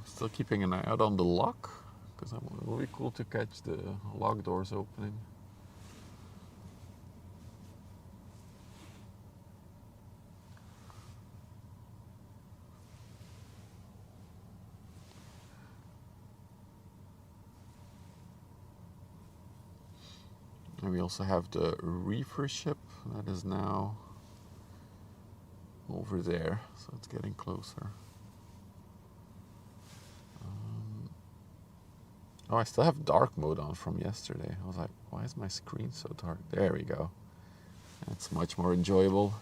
S1: Still keeping an eye out on the lock, because it will be cool to catch the lock doors opening. And we also have the reefer ship that is now over there, so it's getting closer. Oh, I still have dark mode on from yesterday. I was like, why is my screen so dark? There we go. That's much more enjoyable.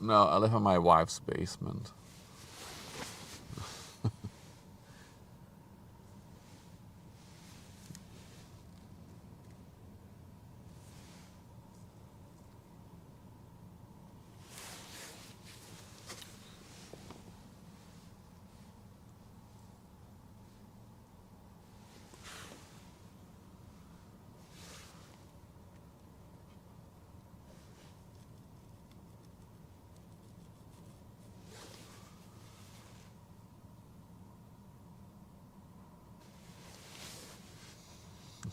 S1: No, I live in my wife's basement.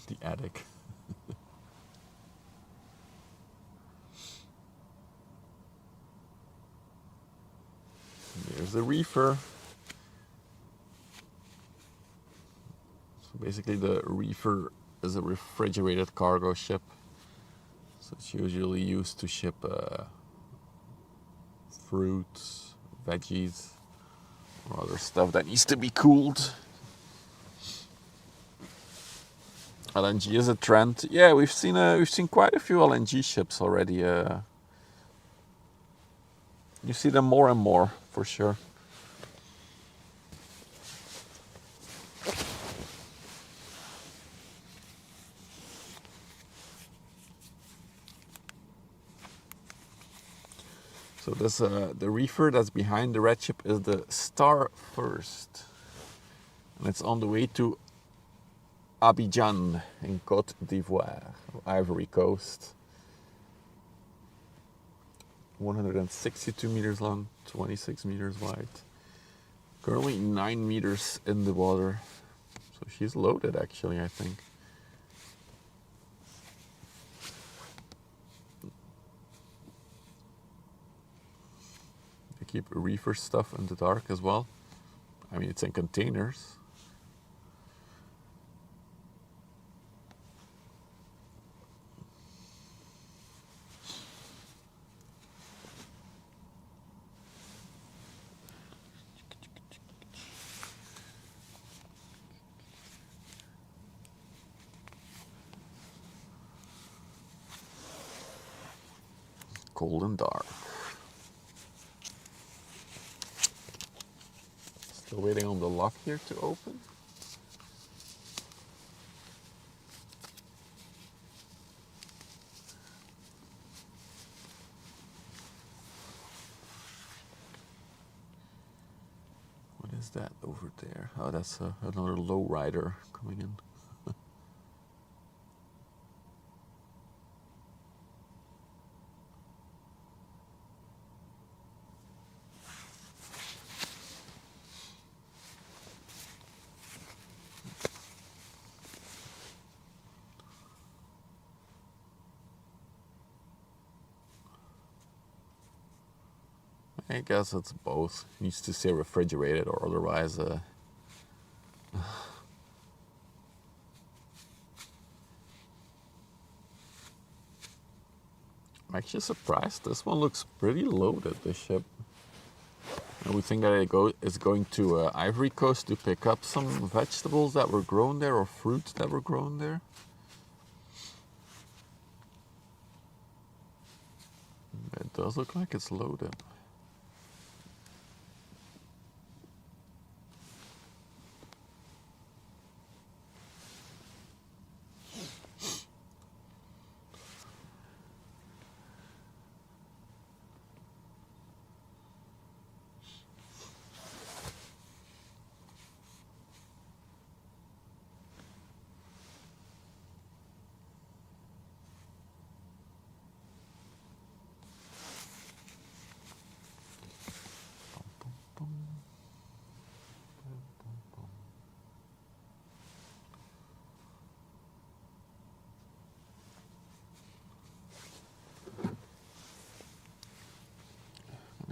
S1: The attic. There's the reefer. So basically the reefer is a refrigerated cargo ship. So it's usually used to ship fruits, veggies, or other stuff that needs to be cooled. LNG is a trend. Yeah, we've seen quite a few LNG ships already. You see them more and more, for sure. So this the reefer that's behind the red ship is the Star First, and it's on the way to Abidjan in Côte d'Ivoire, Ivory Coast. 162 meters long, 26 meters wide. Currently 9 meters in the water. So she's loaded actually, I think. They keep reefer stuff in the dark as well. I mean, it's in containers. Cold and dark. Still waiting on the lock here to open. What is that over there? Oh, that's another low rider coming in. I guess it's both. It needs to say refrigerated or otherwise. I'm actually surprised. This one looks pretty loaded, this ship. And we think that it's going to Ivory Coast to pick up some vegetables that were grown there or fruits that were grown there. It does look like it's loaded.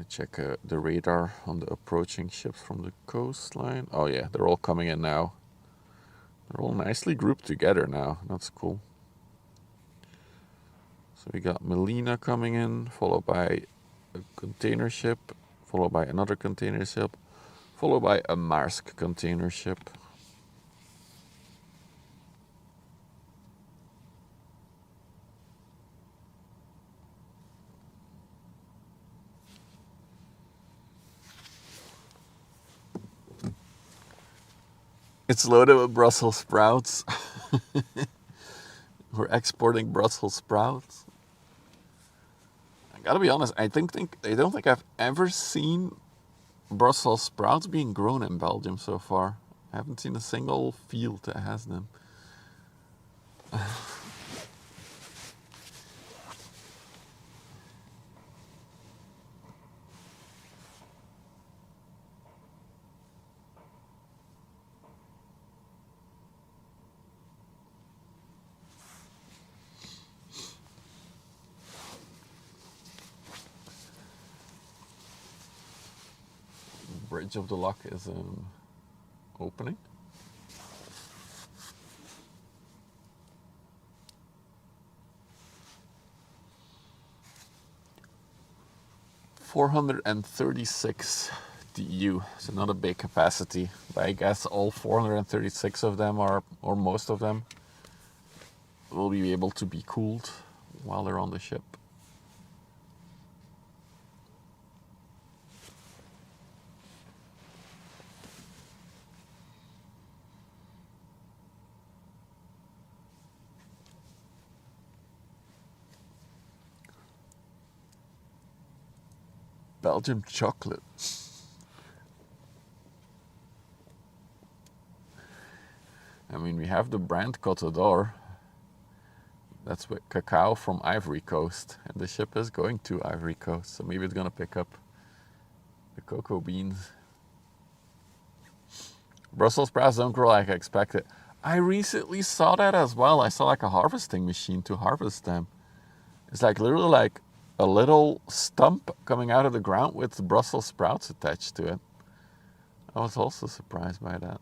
S1: check the radar on the approaching ships from the coastline. Oh yeah, they're all coming in now. They're all nicely grouped together now. That's cool. So we got Melina coming in, followed by a container ship, followed by another container ship, followed by a Maersk container ship. It's loaded with Brussels sprouts. We're exporting Brussels sprouts. I gotta be honest, I don't think I've ever seen Brussels sprouts being grown in Belgium so far. I haven't seen a single field that has them. Bridge of the Lock is opening. $436 TEU. So not a big capacity, but I guess all 436 of them are, or most of them, will be able to be cooled while they're on the ship. Belgium chocolate. I mean, we have the brand Côte d'Or. That's with cacao from Ivory Coast, and the ship is going to Ivory Coast, so maybe it's gonna pick up the cocoa beans. Brussels sprouts don't grow like I expected. I recently saw that as well. I saw like a harvesting machine to harvest them. It's like literally like a little stump coming out of the ground with Brussels sprouts attached to it. I was also surprised by that.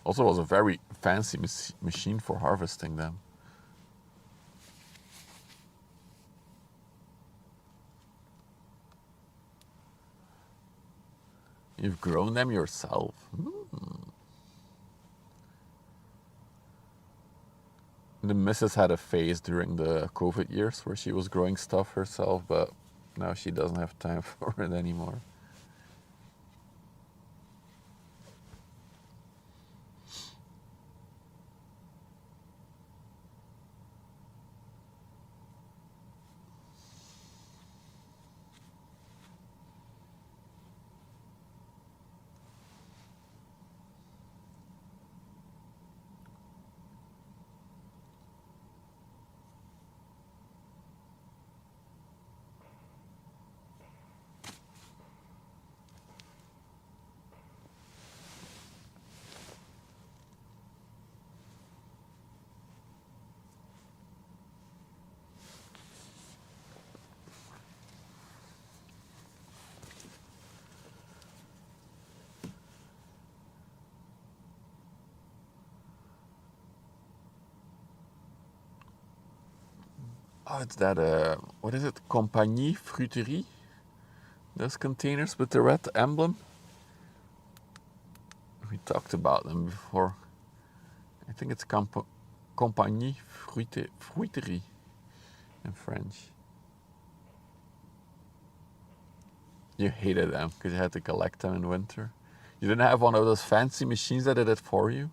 S1: Also, it was a very fancy machine for harvesting them. You've grown them yourself. The missus had a phase during the COVID years where she was growing stuff herself, but now she doesn't have time for it anymore. Oh, it's that, what is it? Compagnie Fruiterie? Those containers with the red emblem? We talked about them before. I think it's Compagnie Fruiterie in French. You hated them because you had to collect them in winter. You didn't have one of those fancy machines that did it for you?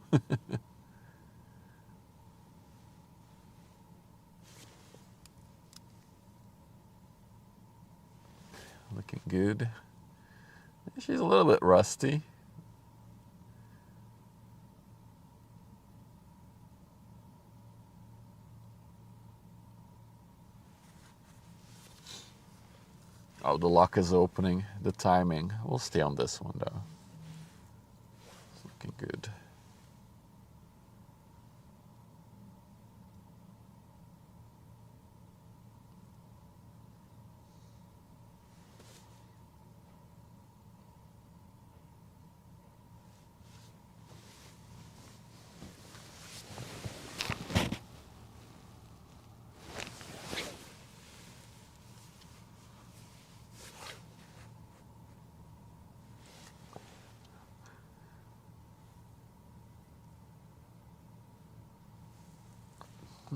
S1: Looking good. She's a little bit rusty. Oh, the lock is opening. The timing. We'll stay on this one though. It's looking good.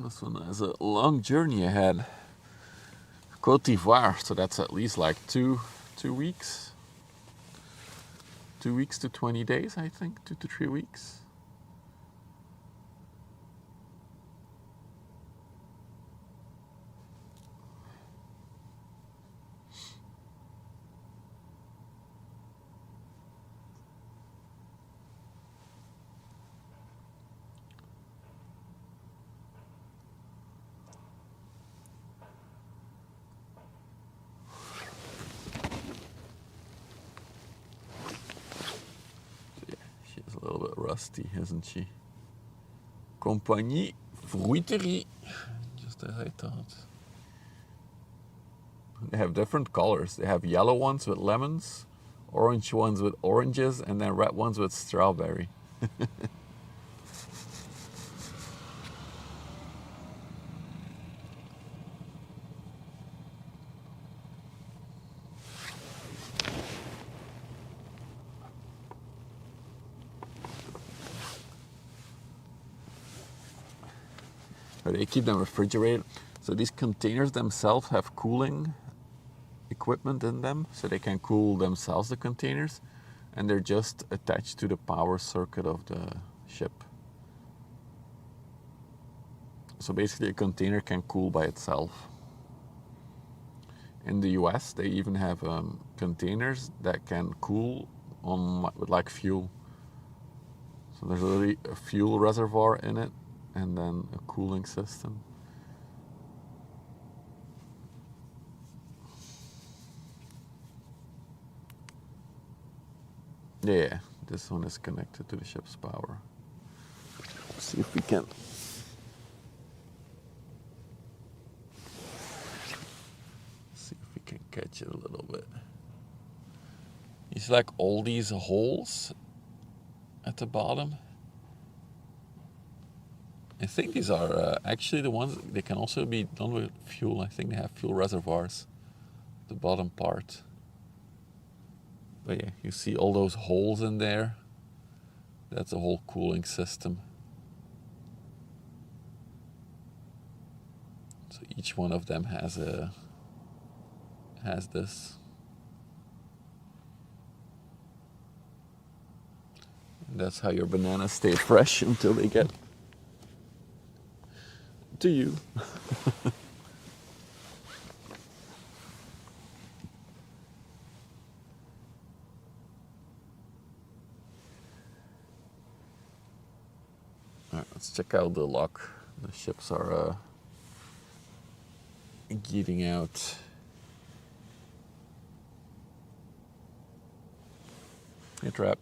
S1: This one has a long journey ahead. Côte d'Ivoire, so that's at least like 2 weeks. 2 weeks to 20 days, I think. 2 to 3 weeks. She's a little bit rusty, isn't she? Compagnie Fruiterie, just as I thought. They have different colors. They have yellow ones with lemons, orange ones with oranges, and then red ones with strawberry. But they keep them refrigerated. So these containers themselves have cooling equipment in them, so they can cool themselves, the containers, and they're just attached to the power circuit of the ship. So basically a container can cool by itself. In the US, they even have containers that can cool with like fuel. So there's already a fuel reservoir in it, and then a cooling system. Yeah, this one is connected to the ship's power. Let's see if we can. See if we can catch it a little bit. You see like all these holes at the bottom? I think these are actually the ones, they can also be done with fuel. I think they have fuel reservoirs, the bottom part. But yeah, you see all those holes in there. That's a whole cooling system. So each one of them has this. And that's how your bananas stay fresh until they get to you. Alright, let's check out the lock. The ships are getting out. Hey, trap.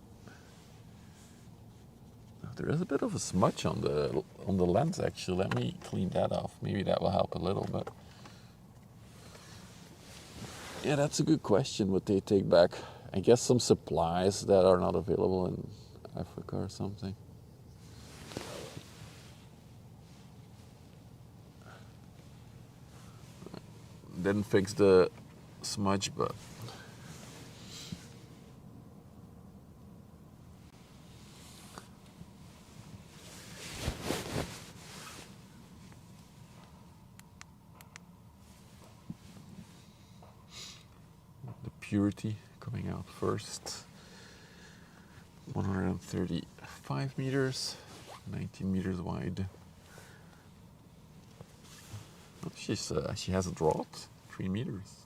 S1: There is a bit of a smudge on the lens actually. Let me clean that off. Maybe that will help a little bit. Yeah, that's a good question what they take back. I guess some supplies that are not available in Africa or something. Didn't fix the smudge, but the purity coming out first. 135 meters, 19 meters wide. Oh, she has dropped 3 meters.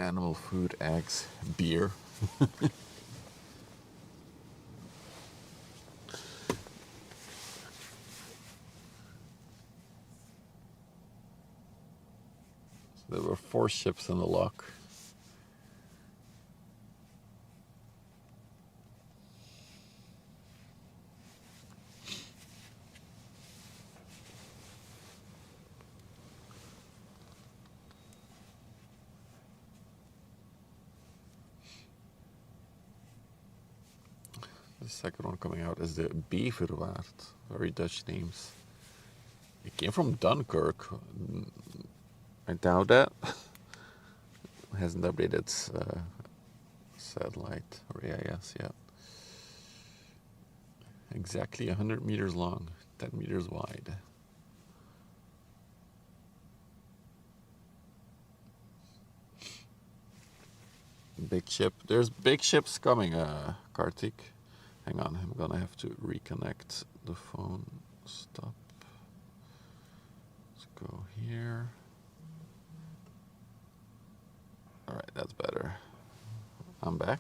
S1: Animal food, eggs, beer. So there were 4 ships in the lock. The second one coming out is the Beverwaard. Very Dutch names. It came from Dunkirk. I doubt that. It hasn't updated its satellite or AIS yet. Exactly 100 meters long, 10 meters wide. Big ship. There's big ships coming, Kartik. Hang on, I'm gonna have to reconnect the phone. Stop. Let's go here. Alright, that's better. I'm back.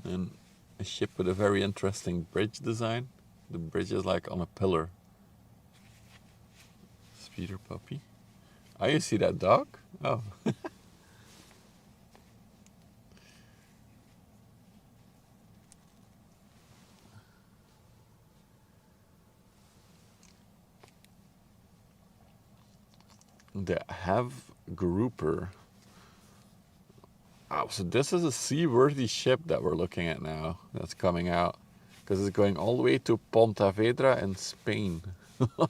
S1: And a ship with a very interesting bridge design. The bridge is like on a pillar. Speeder puppy. Oh, you see that dog? Oh. The Have Grouper. Oh, so this is a seaworthy ship that we're looking at now. That's coming out. Because it's going all the way to Pontevedra in Spain. So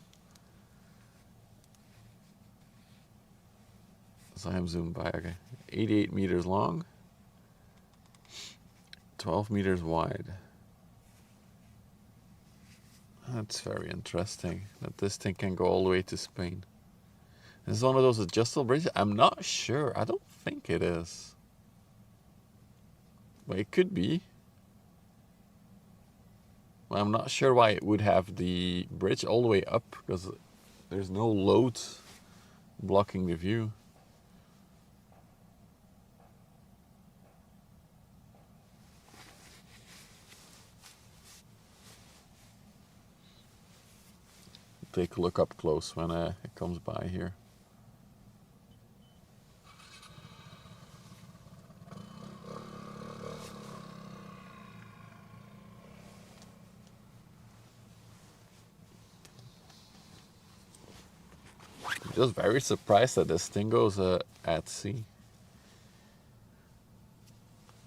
S1: I'm zoomed by. Okay. 88 meters long. 12 meters wide. That's very interesting that this thing can go all the way to Spain. This is one of those adjustable bridges. I'm not sure. I don't think it is. But it could be. Well, I'm not sure why it would have the bridge all the way up because there's no load blocking the view. Take a look up close when it comes by here. I'm just very surprised that this thing goes at sea.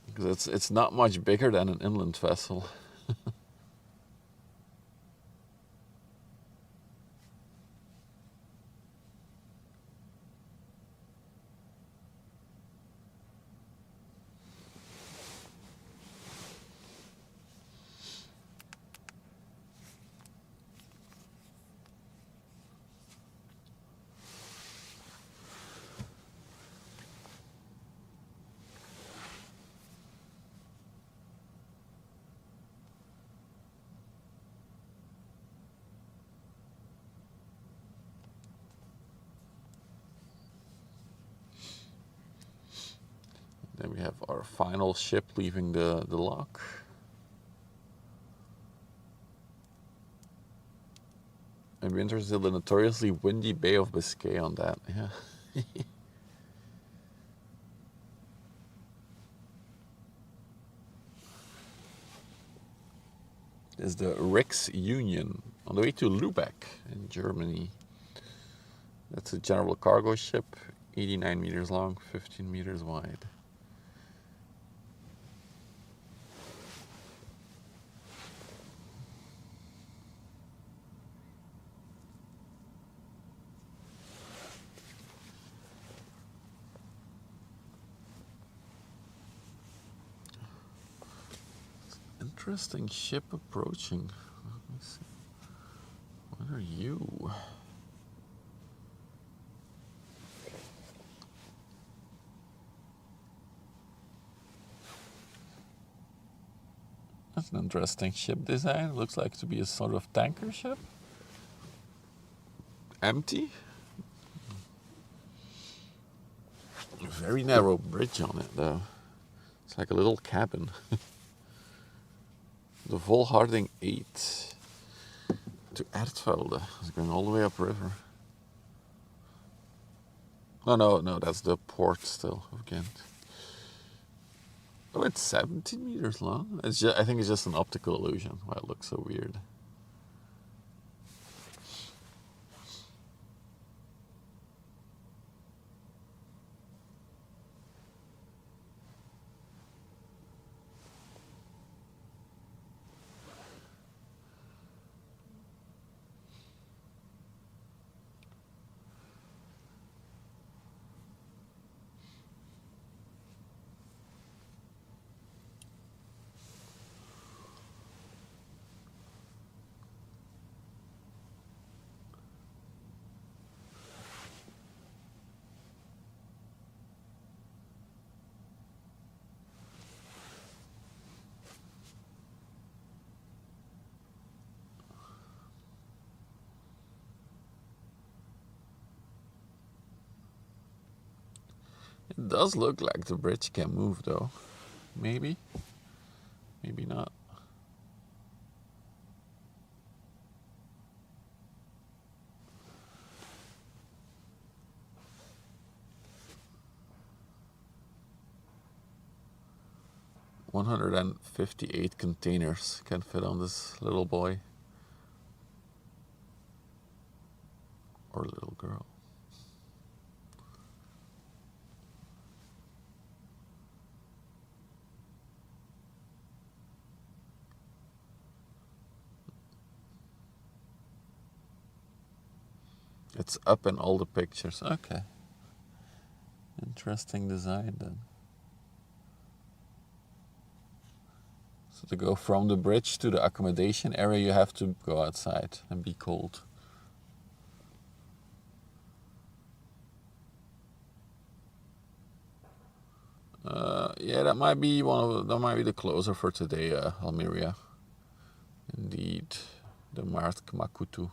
S1: Because it's not much bigger than an inland vessel. Then we have our final ship leaving the lock. I'd be interested in the notoriously windy Bay of Biscay on that. Yeah. Is the Rex Union on the way to Lübeck in Germany. That's a general cargo ship, 89 meters long, 15 meters wide. Interesting ship approaching. Let me see. What are you? That's an interesting ship design. Looks like to be a sort of tanker ship. Empty. A very narrow bridge on it though. It's like a little cabin. The Volharding 8 to Ertvelde. It's going all the way upriver. No, that's the port still of Ghent. Oh, it's 17 meters long. I think it's just an optical illusion why it looks so weird. It does look like the bridge can move though. Maybe. Maybe not. "158 containers can fit on this little boy. Or little girl. It's up in all the pictures. Okay. Interesting design then. So to go from the bridge to the accommodation area, you have to go outside and be cold. Yeah, that might be the closer for today, Almeria. Indeed, the Markt Makutu.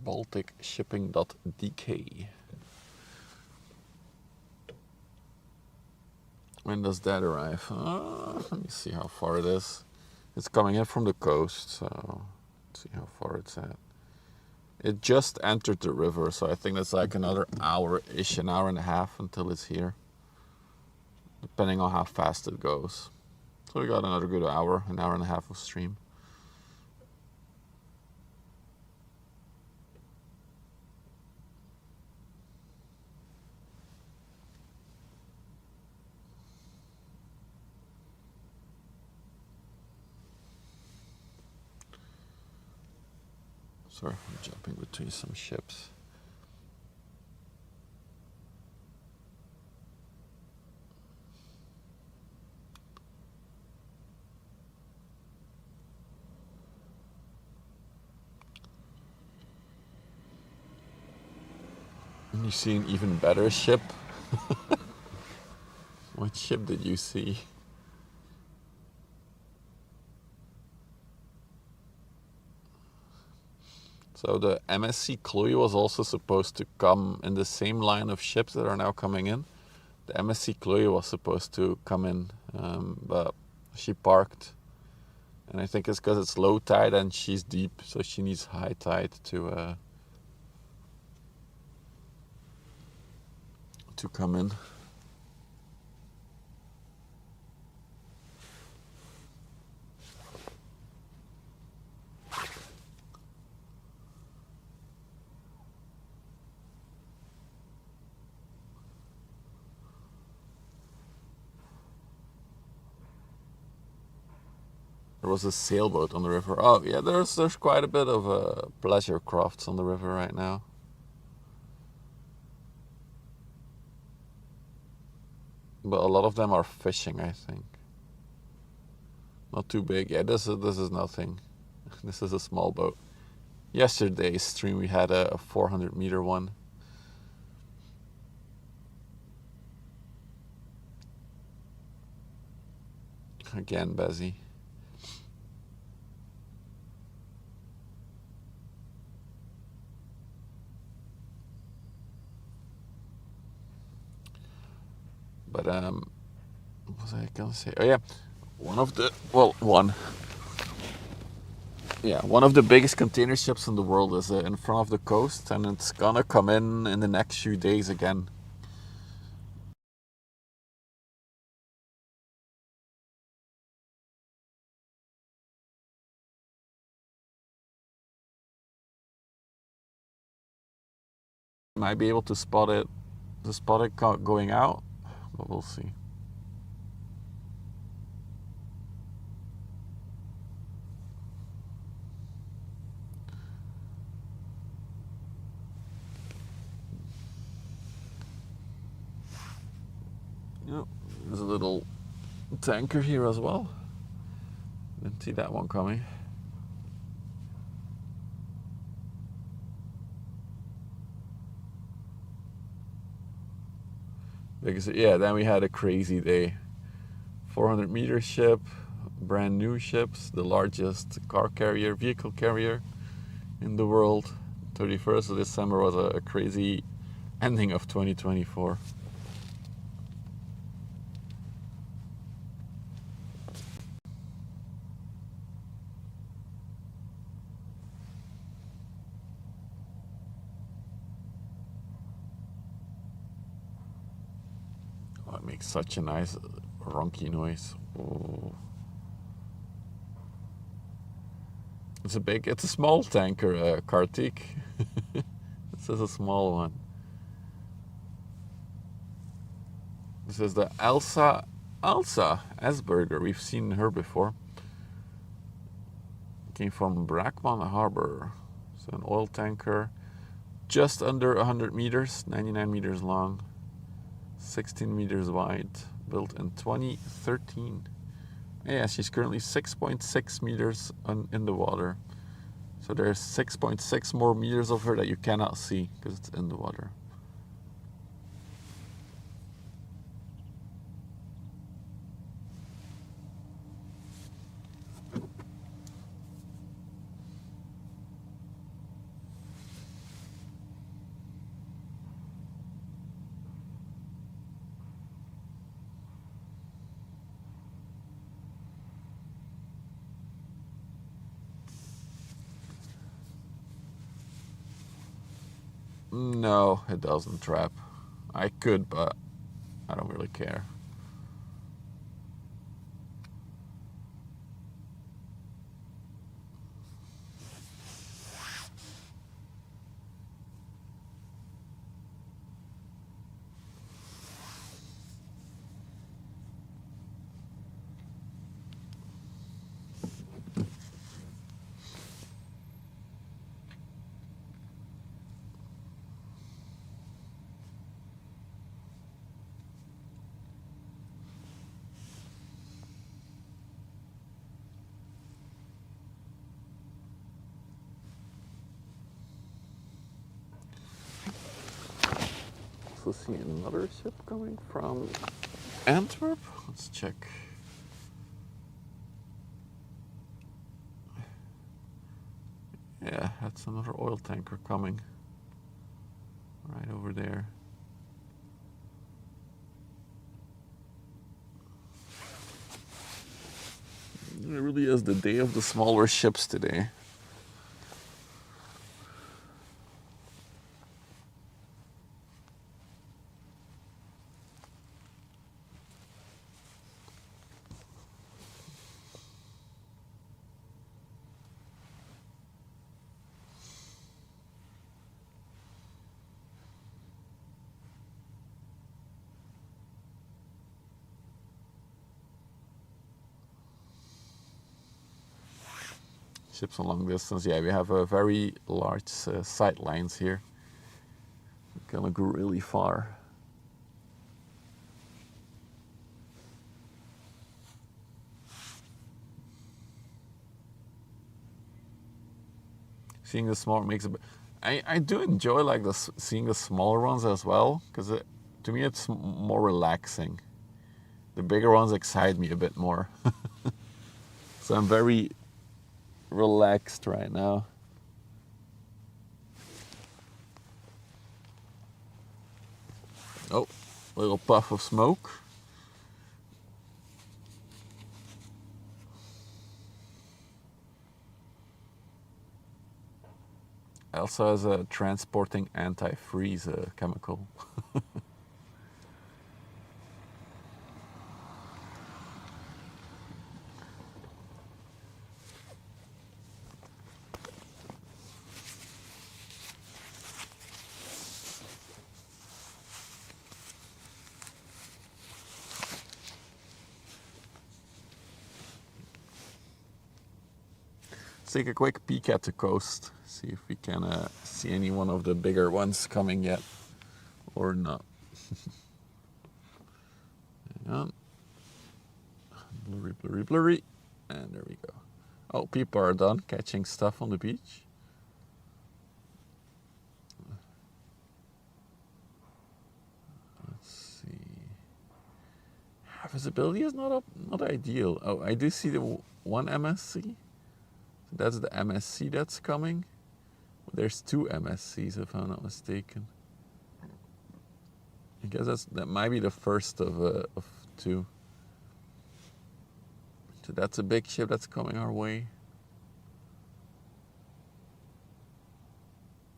S1: BalticShipping.dk. When does that arrive? Let me see how far it is. It's coming in from the coast, so let's see how far it's at. It just entered the river, so I think that's like another hour-ish, an hour and a half until it's here, depending on how fast it goes. So we got another good hour, an hour and a half of stream. Sorry, I'm jumping between some ships. And you see an even better ship. What ship did you see? So the MSC Chloe was also supposed to come in the same line of ships that are now coming in. The MSC Chloe was supposed to come in, but she parked. And I think it's because it's low tide and she's deep, so she needs high tide to come in. There was a sailboat on the river. Oh yeah, there's quite a bit of pleasure crafts on the river right now. But a lot of them are fishing, I think. Not too big. Yeah, this is nothing. This is a small boat. Yesterday's stream we had a 400-meter one. Again, busy. But what was I gonna say? Oh yeah, one of the biggest container ships in the world is in front of the coast, and it's gonna come in the next few days again. Might be able to spot it going out, but we'll see. Yep, there's a little tanker here as well. Didn't see that one coming. Because yeah, then we had a crazy day. 400-meter ship, brand new ships, the largest vehicle carrier in the world. 31st of December was a crazy ending of 2024. Oh, it makes such a nice ronky noise. Oh. It's a small tanker, Kartik. This is a small one. This is the Elsa Esberger. We've seen her before. Came from Brackman Harbor. So an oil tanker, just under 100 meters, 99 meters long, 16 meters wide, built in 2013. Yeah, she's currently 6.6 meters in the water. So there's 6.6 more meters of her that you cannot see because it's in the water. No, it doesn't trap. I could, but I don't really care. Also see another ship coming from Antwerp. Let's check. Yeah, that's another oil tanker coming. Right over there. It really is the day of the smaller ships today. ships on long distance. Yeah, we have a very large sight lines here. We can look really far. Seeing the small makes it. I do enjoy like seeing the smaller ones as well, because to me it's more relaxing. The bigger ones excite me a bit more. So I'm very relaxed right now. Oh, little puff of smoke. Also has a transporting anti-freeze chemical. Let's take a quick peek at the coast. See if we can see any one of the bigger ones coming yet, or not. Hang on. Blurry, blurry, blurry. And there we go. Oh, people are done catching stuff on the beach. Let's see. Visibility is not ideal. Oh, I do see the one MSC. That's the MSC that's coming. There's two MSCs if I'm not mistaken. I guess that might be the first of two. So that's a big ship that's coming our way.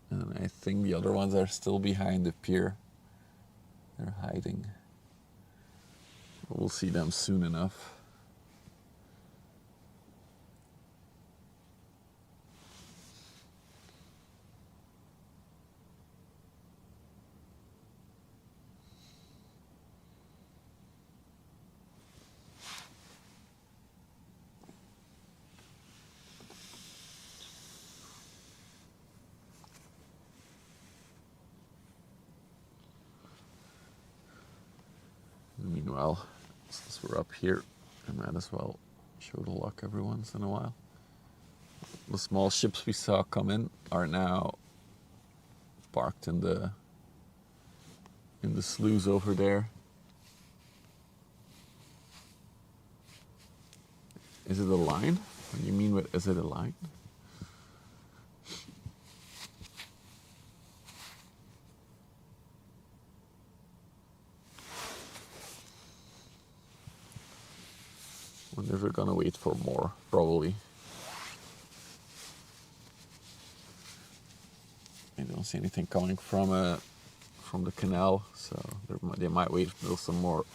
S1: And I think the other ones are still behind the pier. They're hiding. We'll see them soon enough. Meanwhile, since we're up here, I might as well show the lock every once in a while. The small ships we saw come in are now parked in the sluice over there. Is it a line? What do you mean with is it a line? Wonder if we're gonna wait for more, probably. I don't see anything coming from the canal, so they might wait until some more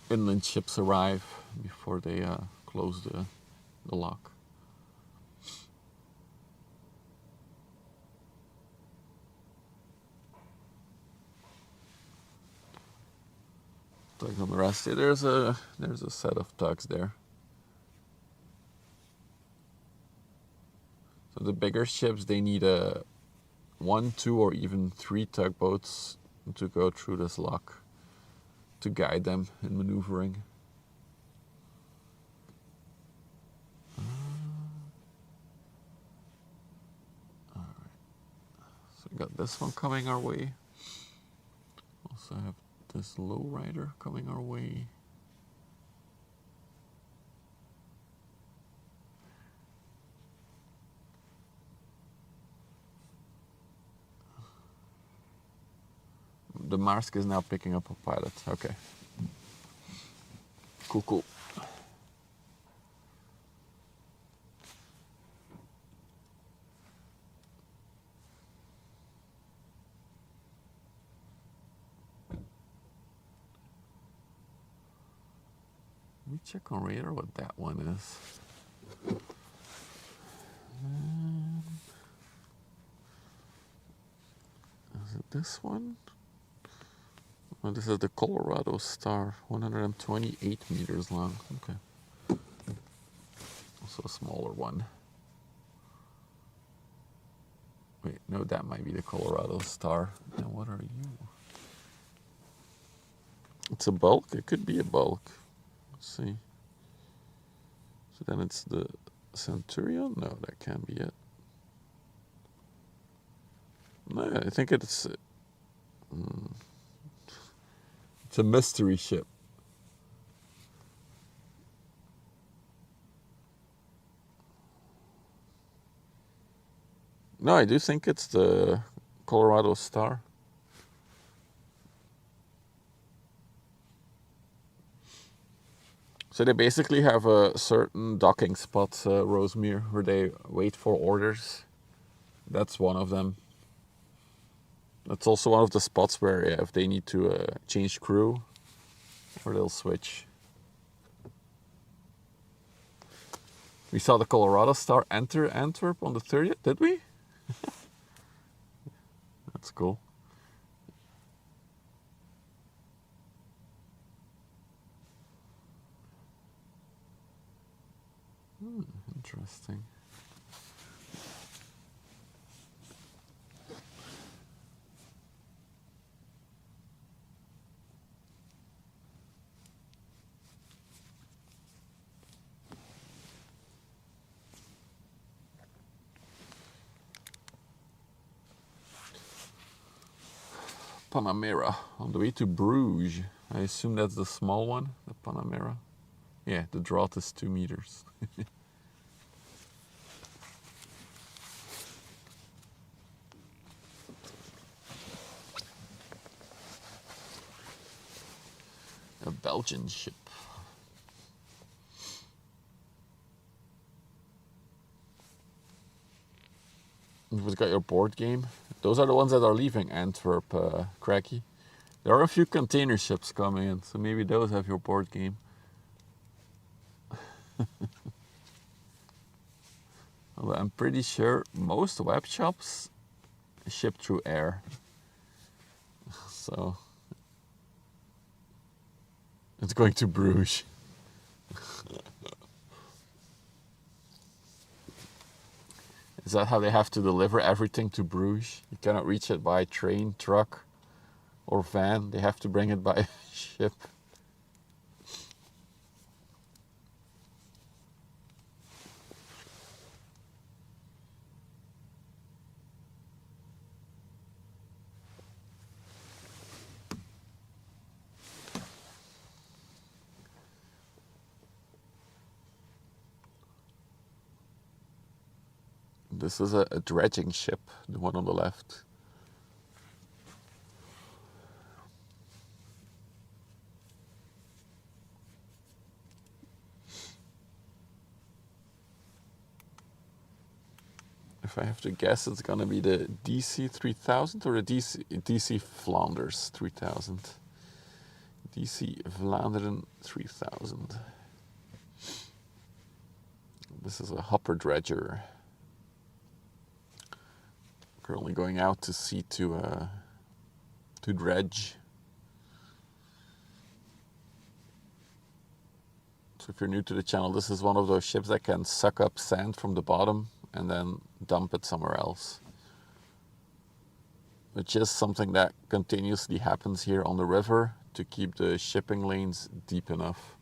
S1: inland ships arrive before they close the lock. Tugs on the rest. Yeah, there's a set of tugs there. So the bigger ships, they need 1, 2, or even 3 tugboats to go through this lock to guide them in maneuvering. All right. So we got this one coming our way. Also have this lowrider coming our way. The Marsk is now picking up a pilot. Okay. Cool, cool. Let me check on radar what that one is. Is it this one? Oh, this is the Colorado Star, 128 meters long. Okay. Also a smaller one. Wait, no, that might be the Colorado Star. Now, what are you? It's a bulk? It could be a bulk. Let's see. So then it's the Centurion? No, that can't be it. No, I think it's a mystery ship. No, I do think it's the Colorado Star. So they basically have a certain docking spot, Rosemere, where they wait for orders. That's one of them. That's also one of the spots where if they need to change crew, or they'll switch. We saw the Colorado Star enter Antwerp on the 30th, did we? That's cool. Interesting. Panamera on the way to Bruges. I assume that's the small one, the Panamera. Yeah, the draught is 2 meters. A Belgian ship. You've got your board game. Those are the ones that are leaving Antwerp, Cracky. There are a few container ships coming in, so maybe those have your board game. Although I'm pretty sure most web shops ship through air. So it's going to Bruges. Is that how they have to deliver everything to Bruges? You cannot reach it by train, truck, or van. They have to bring it by ship. This is a dredging ship, the one on the left. If I have to guess, it's gonna be the DC 3000 or the DC Flanders 3000. DC Vlaanderen 3000. This is a hopper dredger. Currently going out to sea to dredge. So if you're new to the channel, this is one of those ships that can suck up sand from the bottom and then dump it somewhere else. Which is something that continuously happens here on the river to keep the shipping lanes deep enough.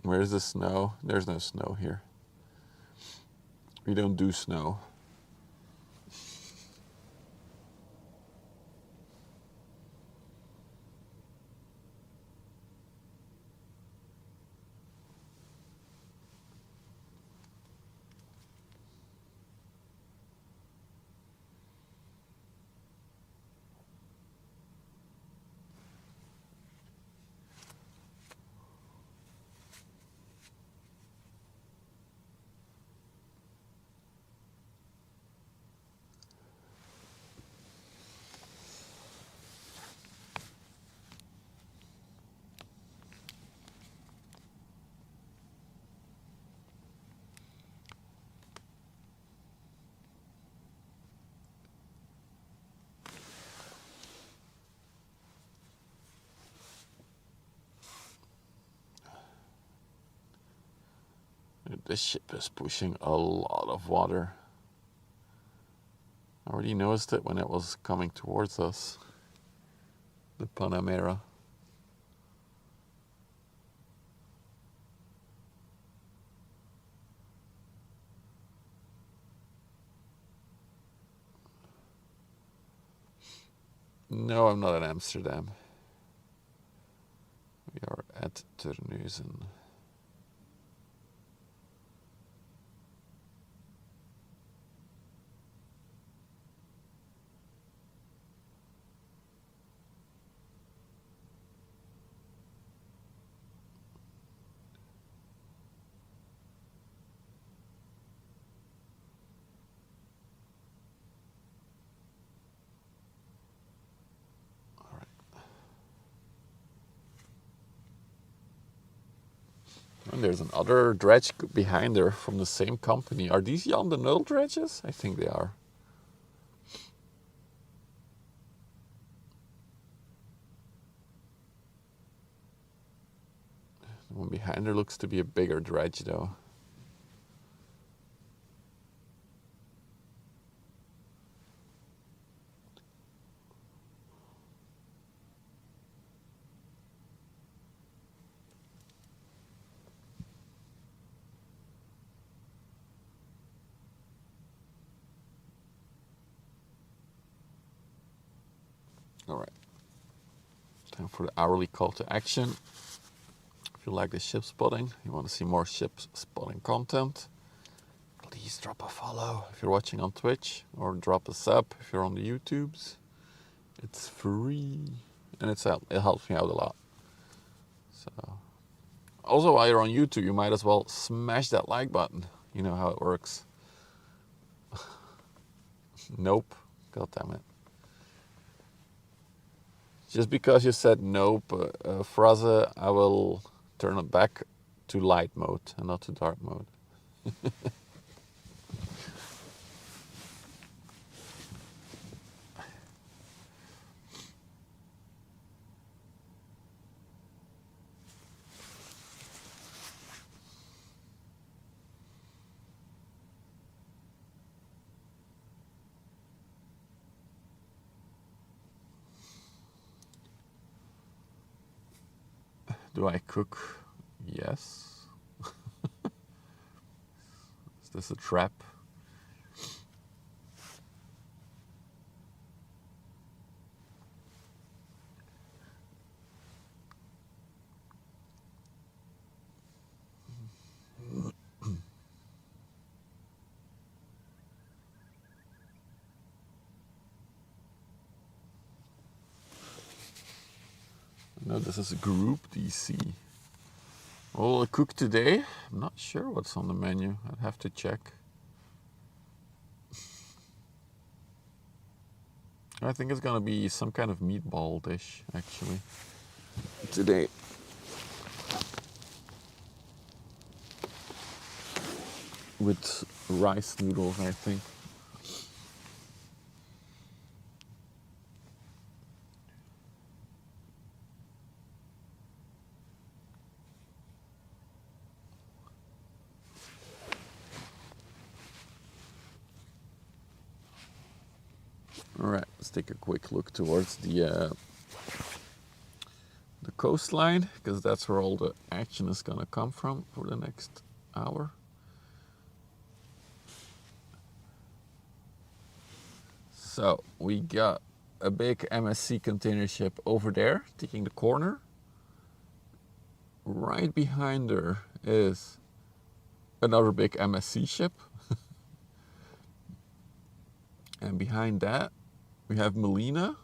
S1: Where's the snow? There's no snow here. We don't do snow. The ship is pushing a lot of water. I already noticed it when it was coming towards us. The Panamera. No, I'm not in Amsterdam. We are at Terneuzen. And there's another dredge behind there from the same company. Are these Jan de Nul dredges? I think they are. The one behind there looks to be a bigger dredge though. Alright. Time for the hourly call to action. If you like the ship spotting, you want to see more ship spotting content, please drop a follow if you're watching on Twitch, or drop a sub if you're on the YouTubes. It's free and it helps me out a lot. So, also while you're on YouTube, you might as well smash that like button. You know how it works. Nope. God damn it. Just because you said nope, Fraze, I will turn it back to light mode and not to dark mode. Do I cook? Yes. Is this a trap? No, this is a group DC. Will I cook today? I'm not sure what's on the menu. I'd have to check. I think it's gonna be some kind of meatball dish, actually, today. With rice noodles, I think. Alright, let's take a quick look towards the coastline, because that's where all the action is gonna come from for the next hour. So we got a big MSC container ship over there, taking the corner. Right behind her is another big MSC ship. And behind that, we have Melina,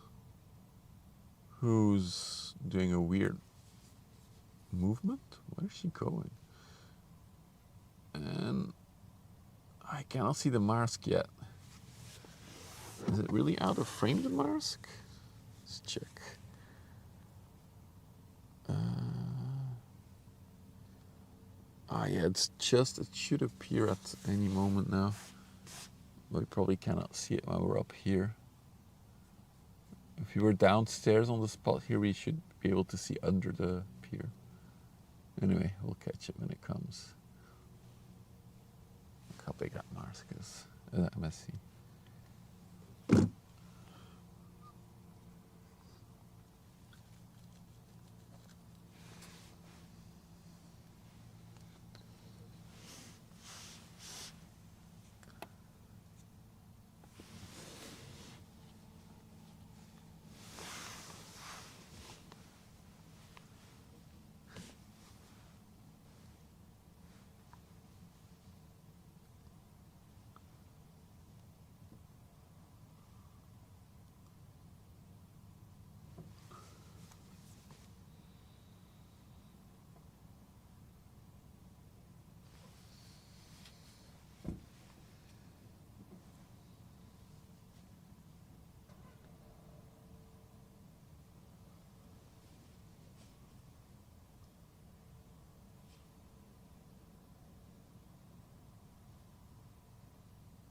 S1: who's doing a weird movement. Where is she going? And I cannot see the Marsk yet. Is it really out of frame, the Marsk? Let's check. Yeah, it's just, it should appear at any moment now. But we probably cannot see it while we're up here. If you were downstairs on the spot here, we should be able to see under the pier. Anyway, we'll catch it when it comes. how big that mask is. MSC.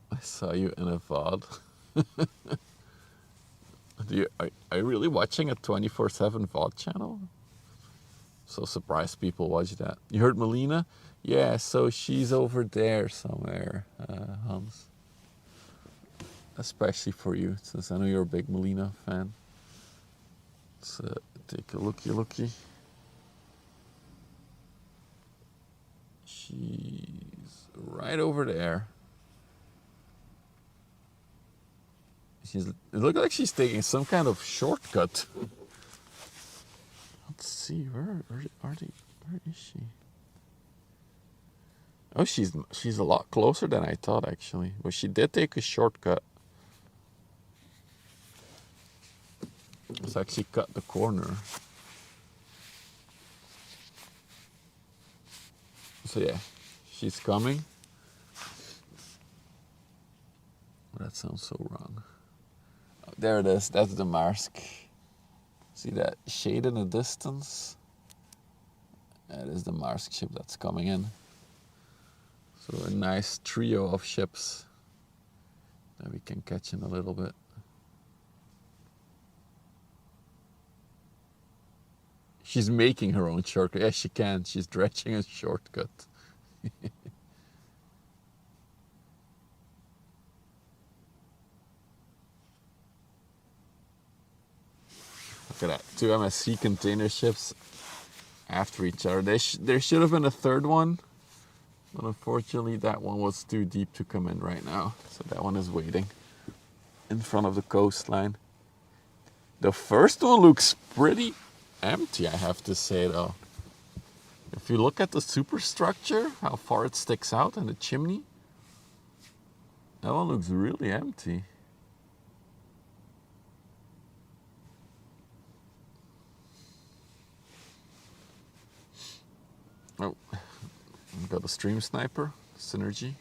S1: I saw you in a VOD. Are you really watching a 24/7 VOD channel? So surprised people watch that. You heard Melina? Yeah, so she's over there somewhere, Hans. Especially for you, since I know you're a big Melina fan. Let's take a looky. She's right over there. It looks like she's taking some kind of shortcut. Let's see, where is she? Oh, she's a lot closer than I thought, actually. But she did take a shortcut. Let's actually cut the corner. So yeah, she's coming. That sounds so wrong. Oh, there it is. That's the mask. See that shade in the distance? That is the Maersk ship that's coming in. So a nice trio of ships that we can catch in a little bit. She's making her own shortcut. Yes, she can. She's dredging a shortcut. Look at that. 2 MSC container ships after each other. There should have been a third one, but unfortunately that one was too deep to come in right now. So that one is waiting in front of the coastline. The first one looks pretty empty, I have to say, though. If you look at the superstructure, how far it sticks out, and the chimney, that one looks really empty. Oh, we've got a stream sniper, synergy.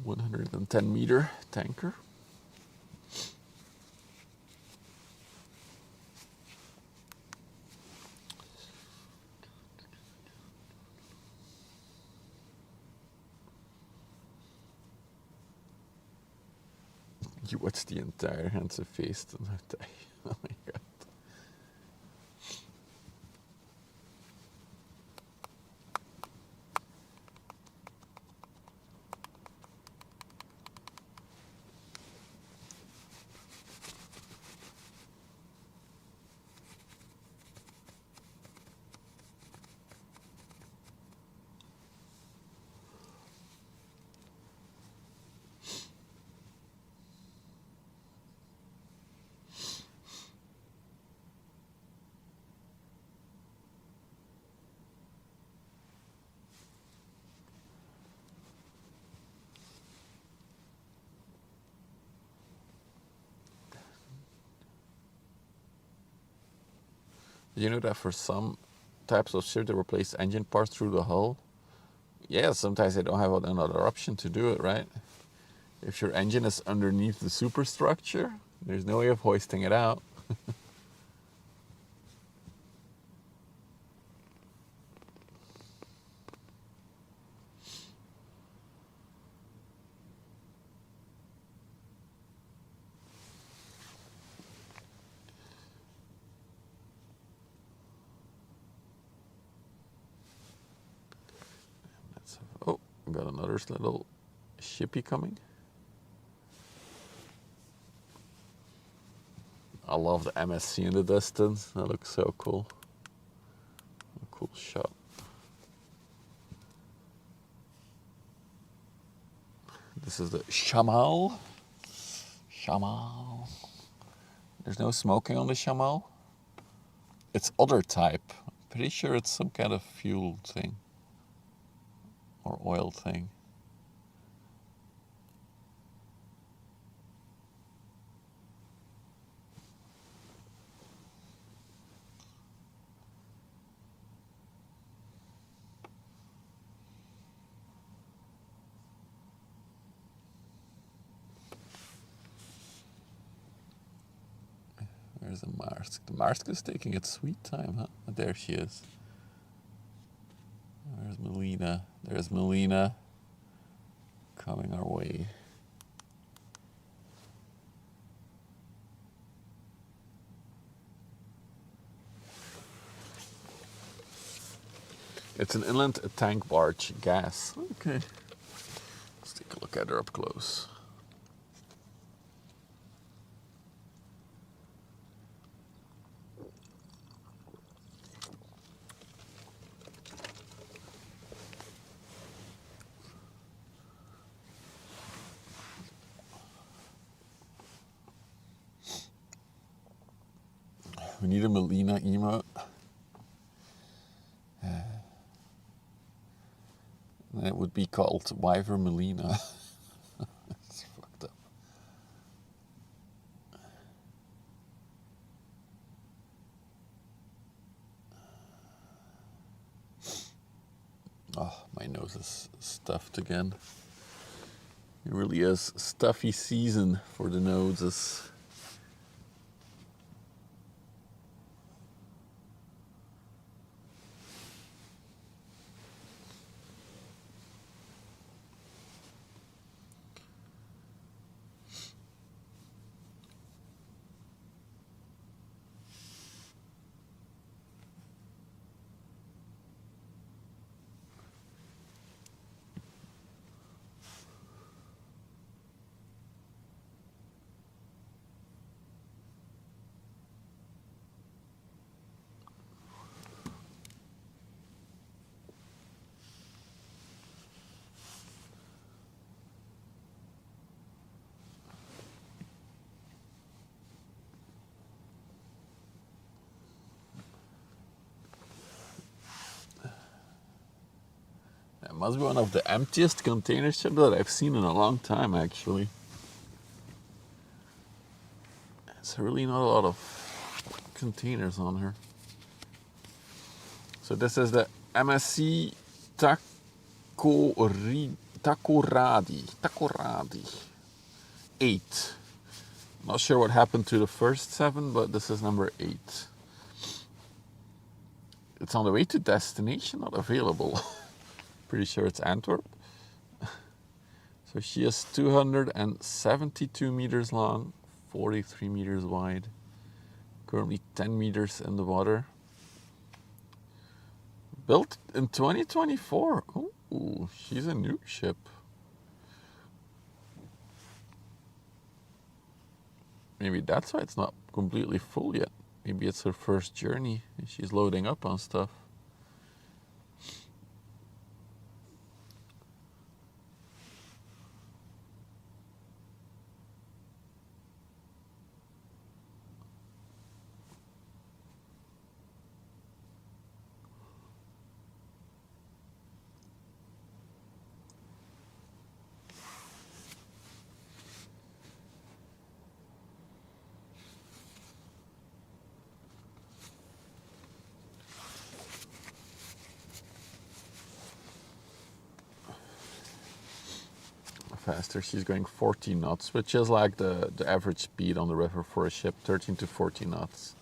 S1: $110-meter tanker. You watch the entire Hands of Feast and I die. Oh my god. You know that for some types of ship they replace engine parts through the hull? Yeah, sometimes they don't have another option to do it, right? If your engine is underneath the superstructure, there's no way of hoisting it out. We got another little shippy coming. I love the MSC in the distance. That looks so cool. A cool shot. This is the Chamal. Chamal. There's no smoking on the Chamal. It's other type. Pretty sure it's some kind of fuel thing. Or oil thing. There's a Marsk. The Marsk is taking its sweet time, huh? There she is. There's Melina. There's Melina coming our way. It's an inland tank barge, gas. Okay. Let's take a look at her up close. We need a Melina emote. And it would be called Wyver Melina. It's fucked up. Oh, my nose is stuffed again. It really is stuffy season for the noses. It must be one of the emptiest container ships that I've seen in a long time, actually. It's really not a lot of containers on her. So this is the MSC Takoradi 8. Not sure what happened to the first 7, but this is number 8. It's on the way to destination, not available. Pretty sure it's Antwerp. So she is 272 meters long, 43 meters wide. Currently 10 meters in the water. Built in 2024. Ooh, she's a new ship. Maybe that's why it's not completely full yet. Maybe it's her first journey and she's loading up on stuff. Faster, she's going 14 knots, which is like the average speed on the river for a ship, 13 to 14 knots.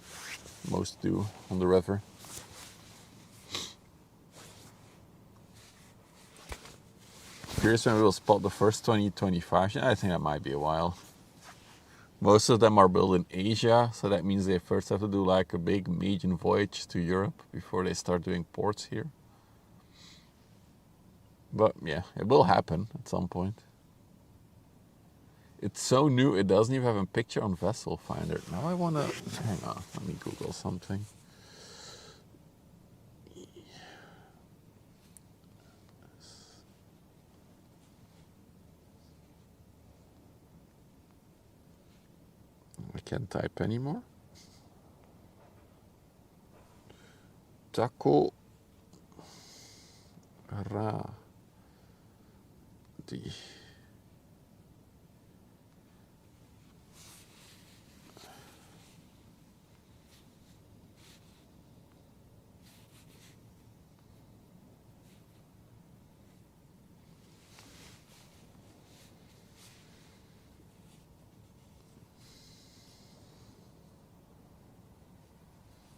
S1: Most do on the river. Curious when we will spot the first 2025. I think that might be a while. Most of them are built in Asia, so that means they first have to do like a big maiden voyage to Europe before they start doing ports here. But yeah, it will happen at some point. It's so new, it doesn't even have a picture on Vessel Finder. Now I want to... Hang on, let me Google something. I can't type anymore. Taco Ra. Die.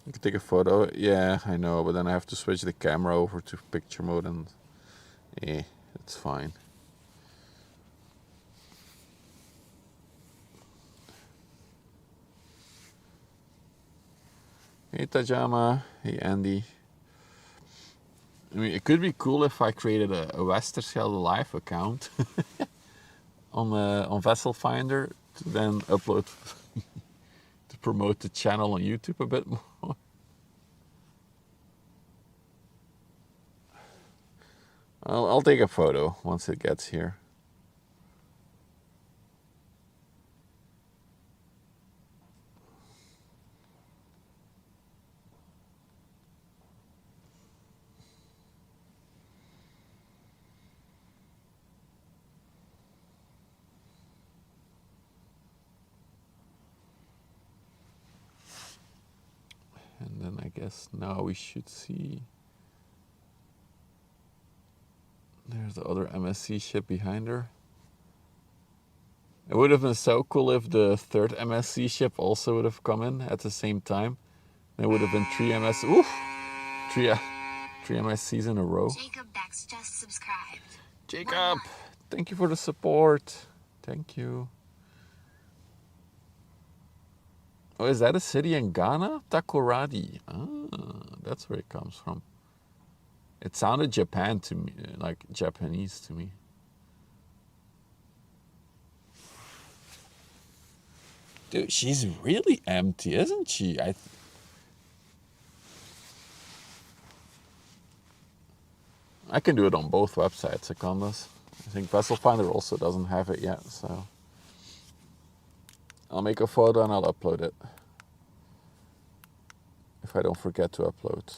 S1: You can take a photo. Yeah, I know, but then I have to switch the camera over to picture mode and it's fine. Hey Tajama, hey Andy. I mean, it could be cool if I created a Westerschelde Live account on Vessel Finder to then upload to promote the channel on YouTube a bit more. I'll take a photo once it gets here. And then I guess now we should see... There's the other MSC ship behind her. It would have been so cool if the third MSC ship also would have come in at the same time. There would have been three MSCs in a row.
S2: Jacob Bex just subscribed.
S1: Jacob, thank you for the support. Thank you. Oh, is that a city in Ghana? Takoradi. Ah, that's where it comes from. It sounded Japan to me, like Japanese to me. Dude, she's really empty, isn't she? I can do it on both websites, Secondas. I think Vessel Finder also doesn't have it yet, so... I'll make a photo and I'll upload it. If I don't forget to upload.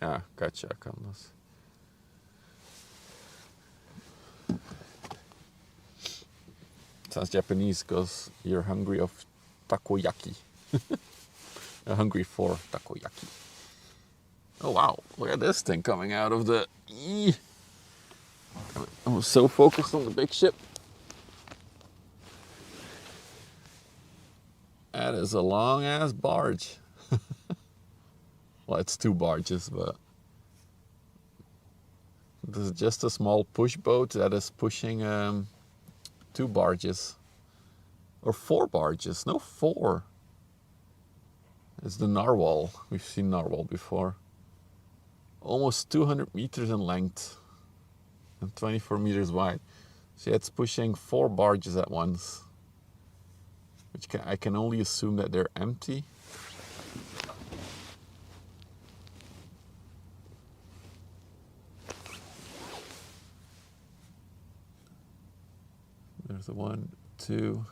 S1: Ah, gotcha, Candace. Sounds Japanese because you're hungry of takoyaki. You're hungry for takoyaki. Oh wow, look at this thing coming out of the... I was so focused on the big ship. That is a long ass barge. Well, it's two barges, but this is just a small push boat that is pushing two barges. Or four barges. No, four. It's the narwhal. We've seen narwhal before. Almost 200 meters in length and 24 meters wide. So it's pushing four barges at once. Which I can only assume that they're empty. There's a 1, 2,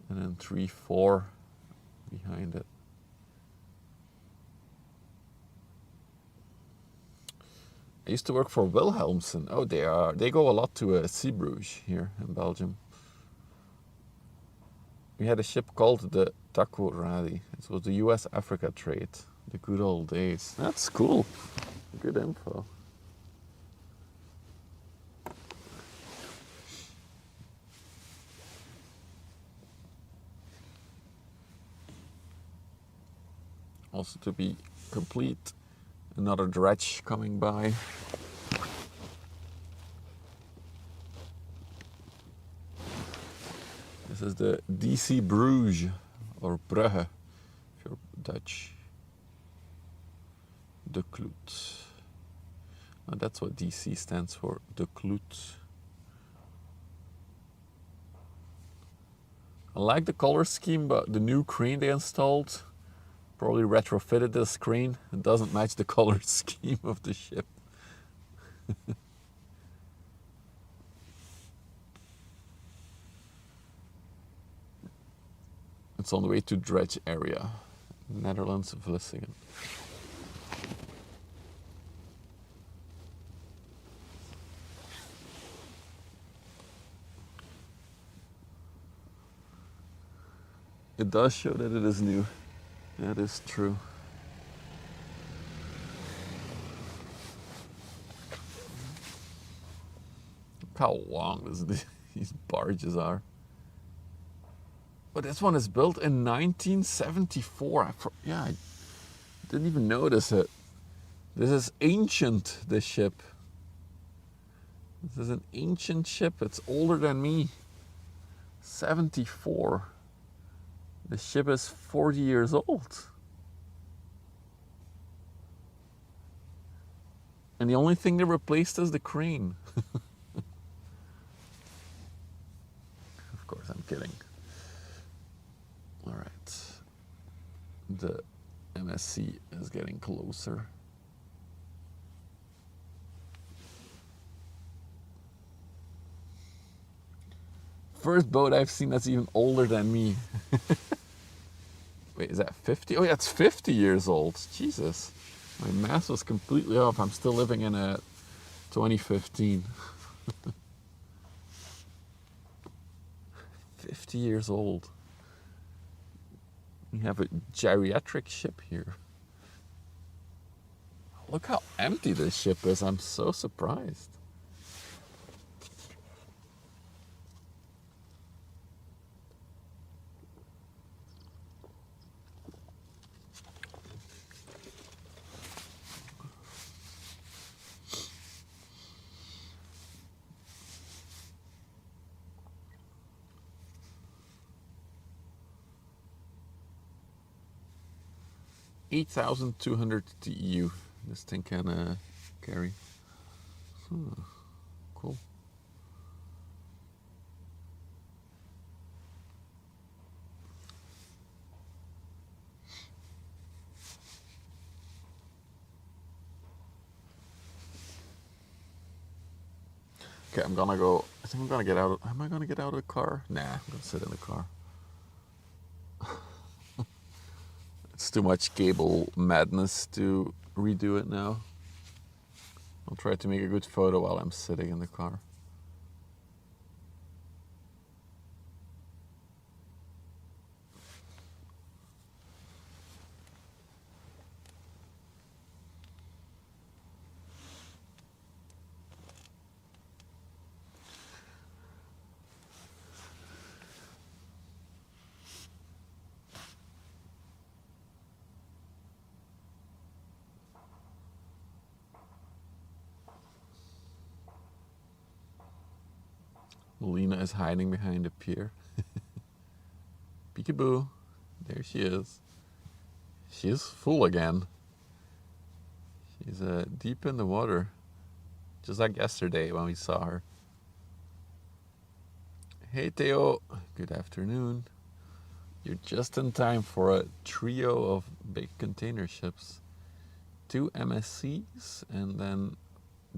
S1: and then 3, 4 behind it. I used to work for Wilhelmsen. Oh, they go a lot to Zeebrugge here in Belgium. We had a ship called the Takoradi. It was the US Africa trade. The good old days. That's cool. Good info. also to be complete. Another dredge coming by. This is the DC Bruges, or Brugge, if you're Dutch. De Kloot. Oh, that's what DC stands for, De Kloot. I like the color scheme, but the new crane they installed probably retrofitted this crane. It doesn't match the color scheme of the ship. It's on the way to dredge area, Netherlands, Vlissingen. It does show that it is new. That is true. Look how long these barges are. But this one is built in 1974. I didn't even notice it. This is ancient, this ship. This is an ancient ship. It's older than me. 74. The ship is 40 years old. And the only thing they replaced is the crane. Of course, I'm kidding. All right. The MSC is getting closer. First boat I've seen that's even older than me. Wait, is that 50? Oh yeah, it's 50 years old. Jesus. My math was completely off. I'm still living in 2015. 50 years old. We have a geriatric ship here. Look how empty this ship is. I'm so surprised. $8,200 TEU this thing can carry. Cool. Okay, I'm gonna go. I think I'm gonna get out. Am I gonna get out of the car? Nah, I'm gonna sit in the car. It's too much cable madness to redo it now. I'll try to make a good photo while I'm sitting in the car. Melina is hiding behind a pier. Peekaboo. There she is. She is full again. She's deep in the water. Just like yesterday when we saw her. Hey Theo, good afternoon. You're just in time for a trio of big container ships. 2 MSCs, and then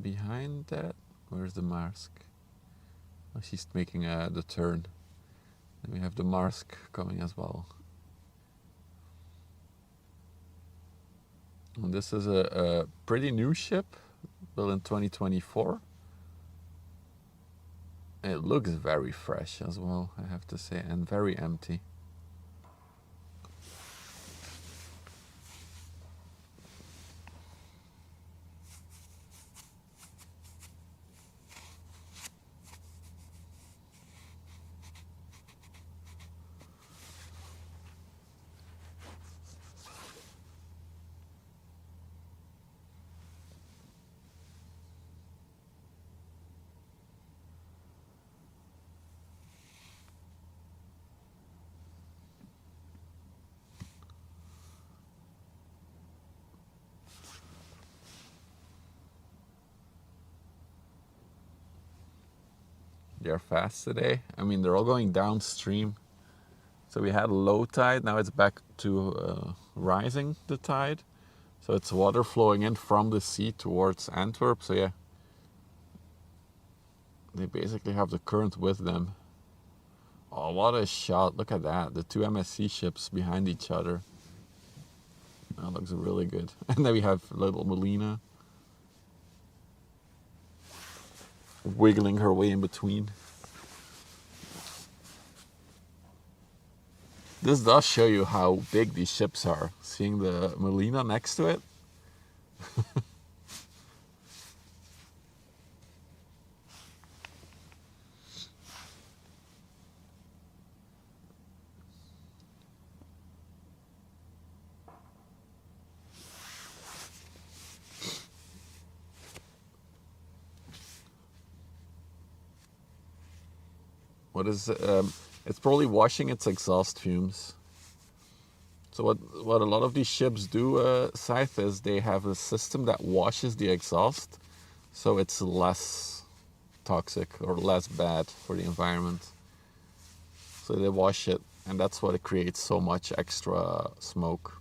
S1: behind that, where's the Maersk? Oh, she's making the turn. Then we have the Maersk coming as well. And this is a pretty new ship, built in 2024. It looks very fresh as well, I have to say, and very empty. They're fast today. I mean, they're all going downstream. So we had low tide. Now it's back to rising the tide. So it's water flowing in from the sea towards Antwerp. So yeah, they basically have the current with them. Oh, what a shot. Look at that. The two MSC ships behind each other. That looks really good. And then we have little Melina wiggling her way in between. This does show you how big these ships are. Seeing the Melina next to it. What is it's probably washing its exhaust fumes. So what a lot of these ships do, Scythe, is they have a system that washes the exhaust, so it's less toxic or less bad for the environment. So they wash it, and that's what it creates so much extra smoke.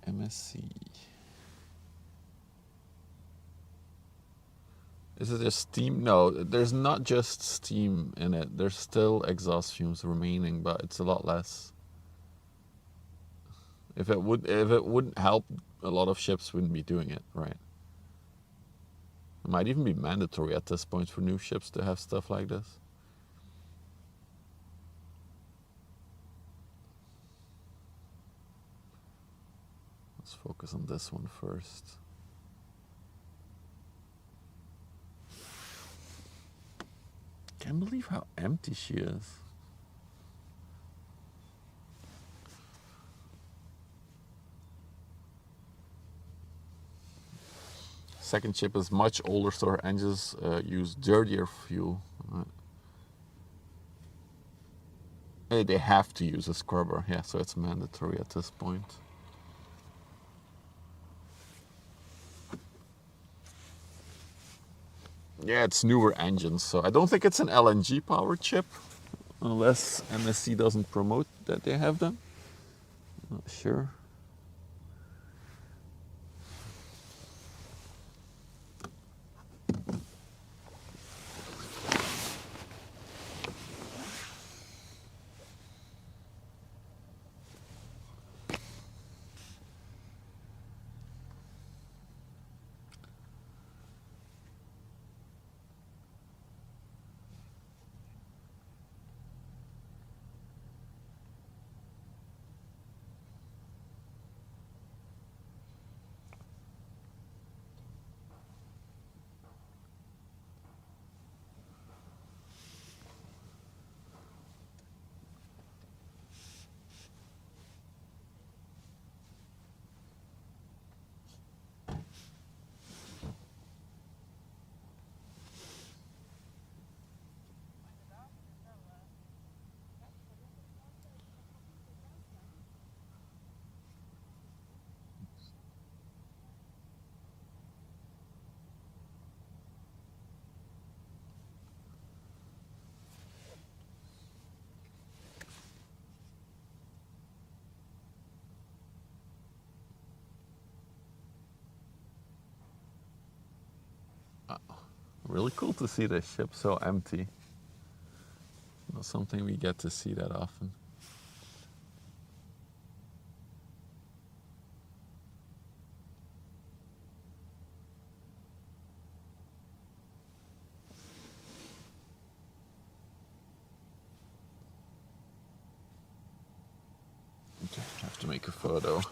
S1: MSC. Is it just steam? No, there's not just steam in it. There's still exhaust fumes remaining, but it's a lot less. If it wouldn't help, a lot of ships wouldn't be doing it, right? It might even be mandatory at this point for new ships to have stuff like this. Let's focus on this one first. Can't believe how empty she is. Second ship is much older, so her engines use dirtier fuel. They have to use a scrubber, yeah, so it's mandatory at this point. Yeah, it's newer engines, so I don't think it's an LNG powered ship, unless MSC doesn't promote that they have them. Not sure. Really cool to see this ship so empty. Not something we get to see that often. Okay, I have to make a photo.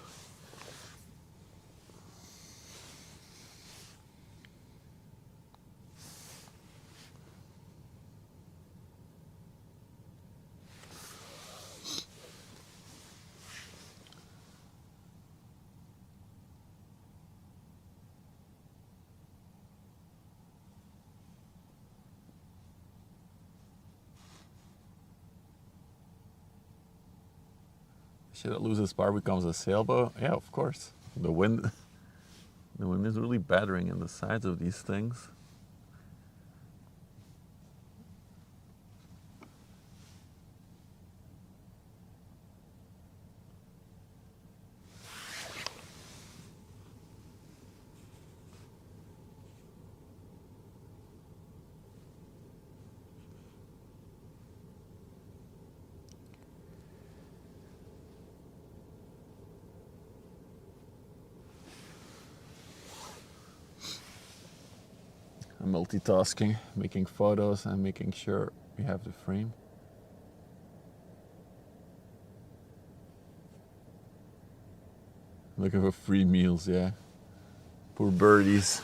S1: Should it lose its bar becomes a sailboat? Yeah, of course. The wind is really battering in the sides of these things. I'm multitasking, making photos and making sure we have the frame. Looking for free meals, yeah. Poor birdies.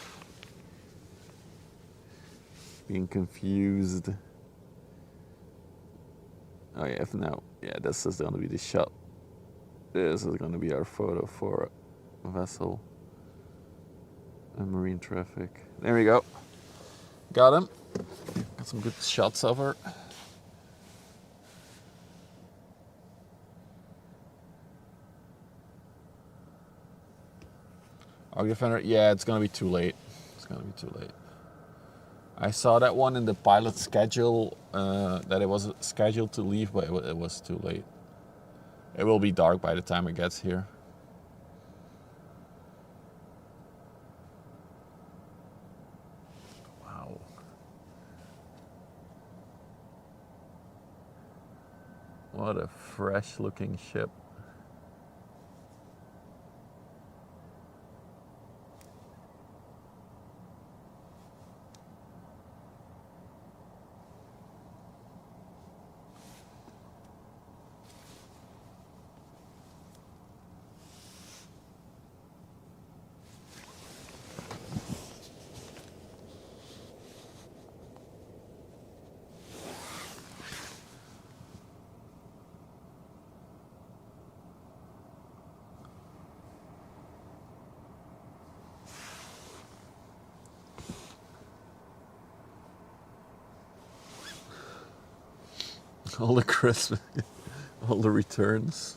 S1: Being confused. Oh yeah, if now, yeah, this is gonna be the shot. This is gonna be our photo for vessel and marine traffic. There we go. Got him. Got some good shots of her. Arc Defender, yeah, it's gonna be too late. It's gonna be too late. I saw that one in the pilot schedule, that it was scheduled to leave, but it was too late. It will be dark by the time it gets here. Wow. What a fresh looking ship. All the Christmas, all the returns.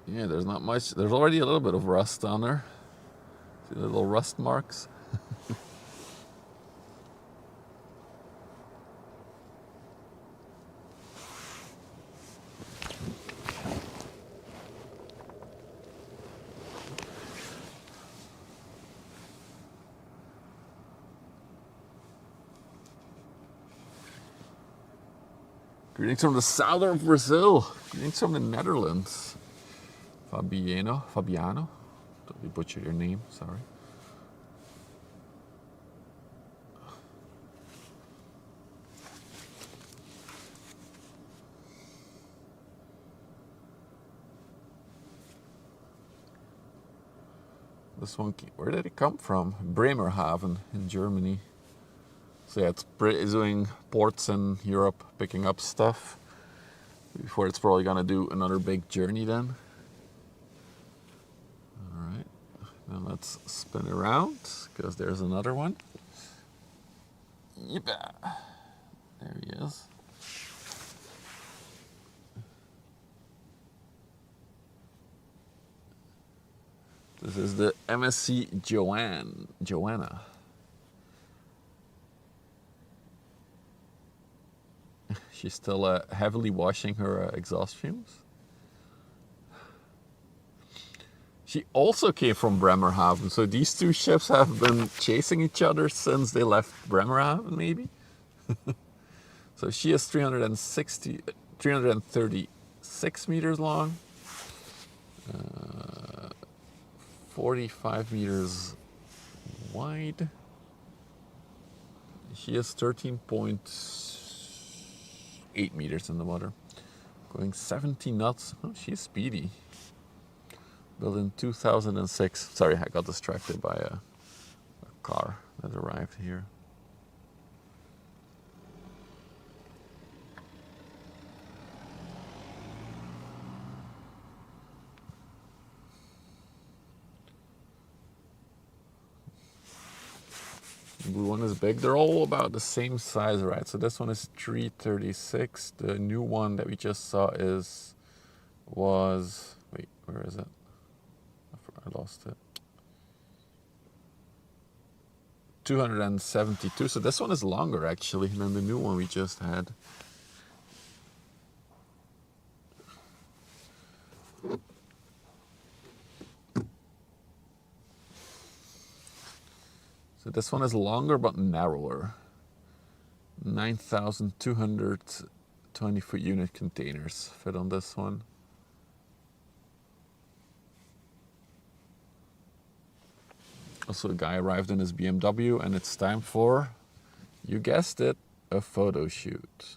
S1: Yeah, there's not much. There's already a little bit of rust on there. See the little rust marks? Greetings from the south of Brazil. Greetings from the Netherlands. Fabiano. Totally butchered your name, sorry. This one, where did it come from? Bremerhaven in Germany. So yeah, it's doing ports in Europe, picking up stuff. Before it's probably gonna do another big journey then. All right, now let's spin around because there's another one. Yep, there he is. This is the MSC Joanna. She's still heavily washing her exhaust fumes. She also came from Bremerhaven, so these two ships have been chasing each other since they left Bremerhaven, maybe? So she is 336 meters long, 45 meters wide. She is 13.8 meters in the water, going 70 knots. Oh, she's speedy. Built in 2006. Sorry, I got distracted by a car that arrived here. The blue one is big. They're all about the same size, right? So this one is 336. The new one that we just saw was, wait, where is it? I lost it. 272. So this one is longer actually than the new one we just had. So this one is longer but narrower. 9,220 foot unit containers fit on this one. Also, a guy arrived in his BMW, and it's time for, you guessed it, a photo shoot.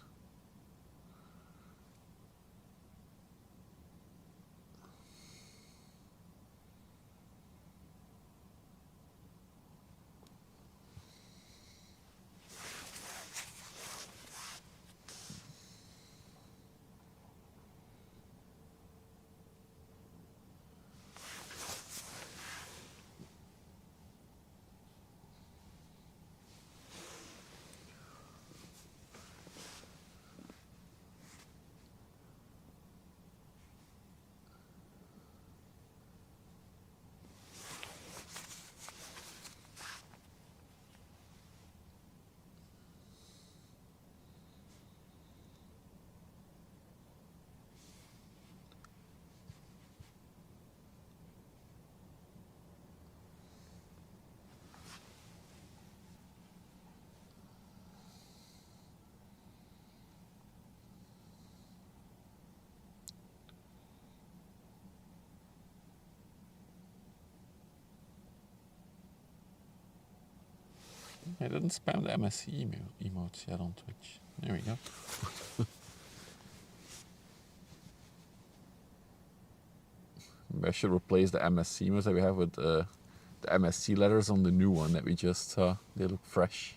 S1: I didn't spam the MSC emotes yet on Twitch. There we go. Maybe I should replace the MSC emotes that we have with the MSC letters on the new one that we just saw. They look fresh.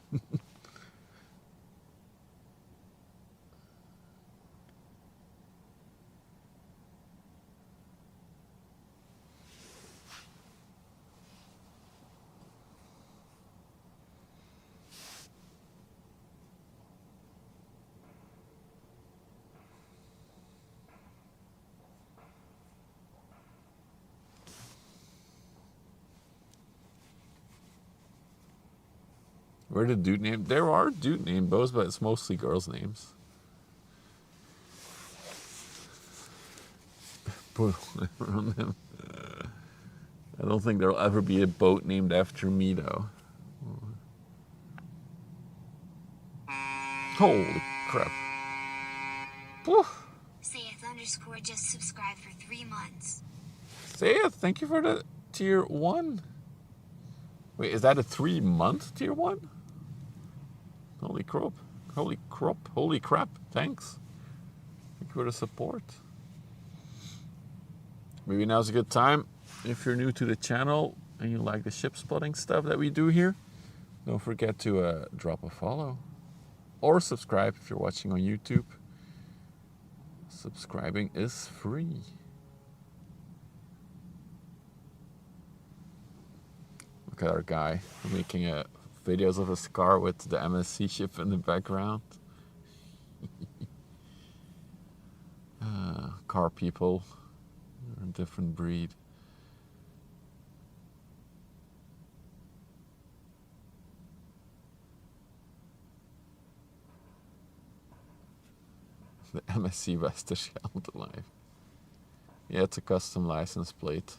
S1: Where the dude name? There are dude name bows, but it's mostly girls' names. I don't think there'll ever be a boat named after me, though. Holy crap.
S2: Sayeth_ just subscribed for 3 months.
S1: Sayeth, thank you for the tier 1. Wait, is that a 3-month tier 1? Holy crap. Holy crap. Thanks. Thank you for the support. Maybe now's a good time. If you're new to the channel and you like the ship spotting stuff that we do here, don't forget to drop a follow. Or subscribe if you're watching on YouTube. Subscribing is free. Look at our guy making videos of his car with the MSC ship in the background. Car people. They're a different breed. The MSC Westerschelde live. Yeah, it's a custom license plate.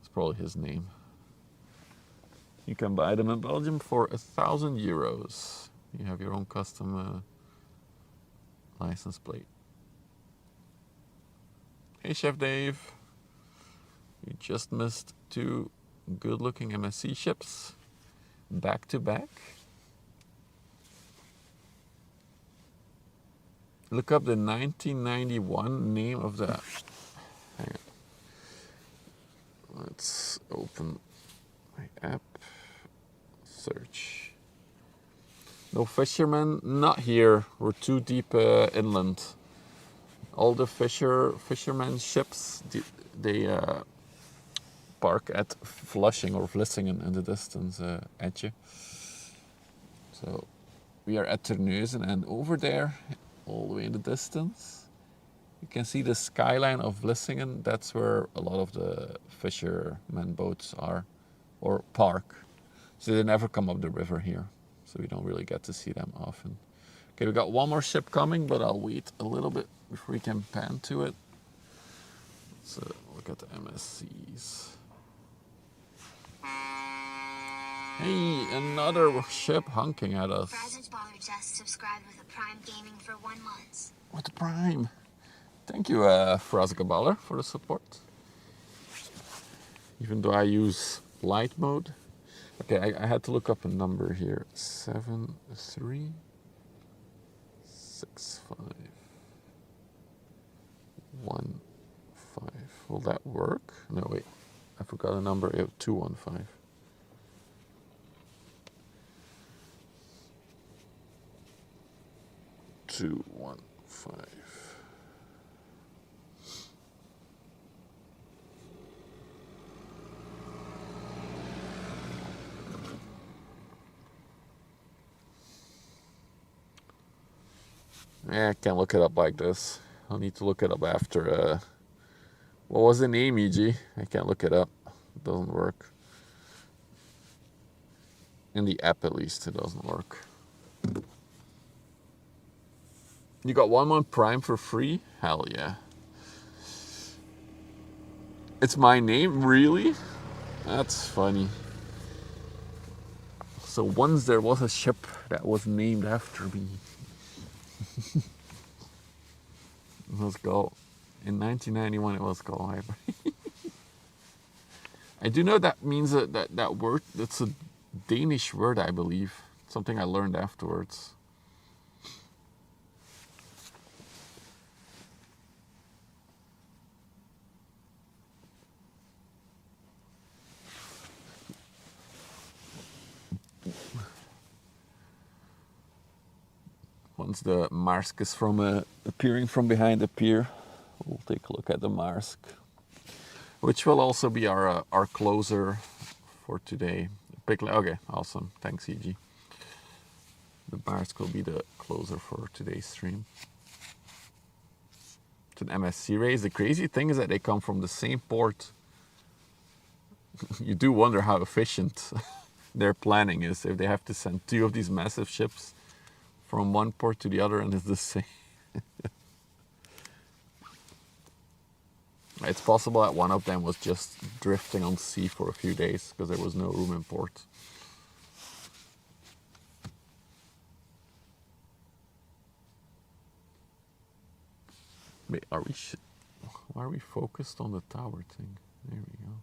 S1: It's probably his name. You can buy them in Belgium for €1,000. You have your own custom license plate. Hey, Chef Dave. You just missed 2 good-looking MSC ships back to back. Look up the 1991 name of the... Hang on. Let's open my app. Search. No fishermen, not here. We're too deep inland. All the fishermen ships, they park at Flushing or Vlissingen in the distance, Etje. So we are at Terneuzen, and over there, all the way in the distance, you can see the skyline of Vlissingen. That's where a lot of the fishermen boats are, or park. So they never come up the river here, so we don't really get to see them often. Okay, we got one more ship coming, but I'll wait a little bit before we can pan to it. Let's look at the MSCs. Hey, another ship honking at us.
S2: Baller just subscribed with a Prime Gaming for 1 month.
S1: With the Prime. Thank you, Baller, for the support. Even though I use light mode. Okay, I had to look up a number here. 7365115. Will that work? No, wait. I forgot a number. 215. Yeah, I can't look it up like this. I'll need to look it up after. What was the name, EG? I can't look it up. It doesn't work. In the app, at least, it doesn't work. You got 1 month Prime for free? Hell yeah. It's my name? Really? That's funny. So once there was a ship that was named after me. Let's go. In 1991 it was called Hybrid. I do know that means that word, that's a Danish word, I believe. Something I learned afterwards. Once the Marsk is appearing from behind the pier, we'll take a look at the Marsk, which will also be our closer for today. Okay, awesome. Thanks, EG. The Marsk will be the closer for today's stream. It's an MSC race. The crazy thing is that they come from the same port. You do wonder how efficient their planning is if they have to send 2 of these massive ships from one port to the other, and it's the same. It's possible that one of them was just drifting on sea for a few days because there was no room in port. Wait, why are we focused on the tower thing? There we go.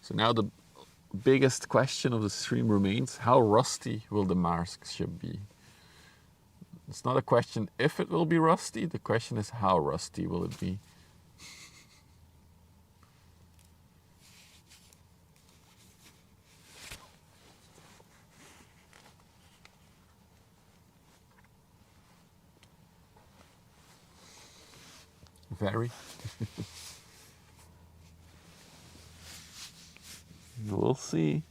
S1: So now the biggest question of the stream remains, how rusty will the Marsk ship be? It's not a question if it will be rusty, the question is how rusty will it be? Very. We'll see.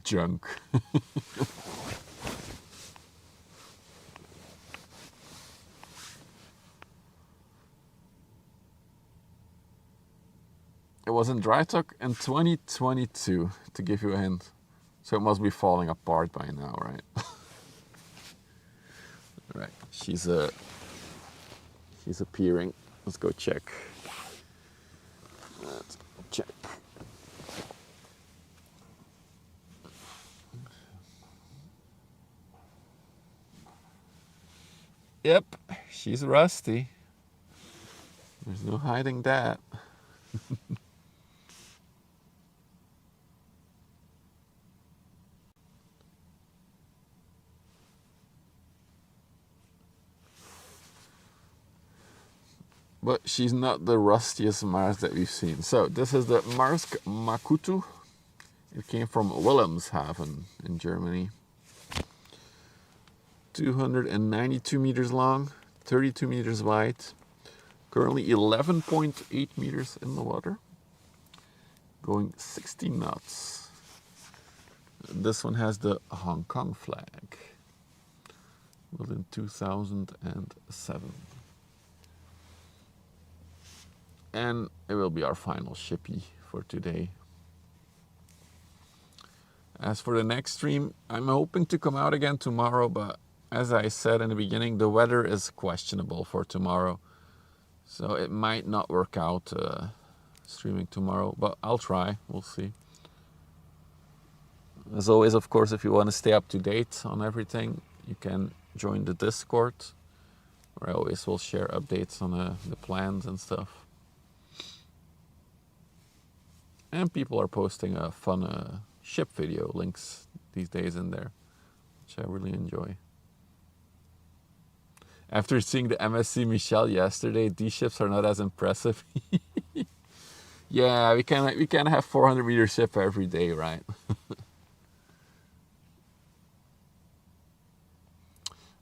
S1: Junk. It was in dry dock in 2022, to give you a hint. So it must be falling apart by now, right? Right, she's appearing. Let's go check. Let's check. Yep, she's rusty. There's no hiding that. But she's not the rustiest Mars that we've seen. So this is the Maersk Makutu. It came from Wilhelmshaven in Germany. 292 meters long, 32 meters wide. Currently 11.8 meters in the water. Going 60 knots. This one has the Hong Kong flag. Built in 2007. And it will be our final shippy for today. As for the next stream, I'm hoping to come out again tomorrow, but as I said in the beginning, the weather is questionable for tomorrow. So it might not work out streaming tomorrow, but I'll try. We'll see. As always, of course, if you want to stay up to date on everything, you can join the Discord, where I always will share updates on the plans and stuff. And people are posting a fun ship video links these days in there, which I really enjoy. After seeing the MSC Michel yesterday, these ships are not as impressive. Yeah, we can't have 400 meter ship every day, right?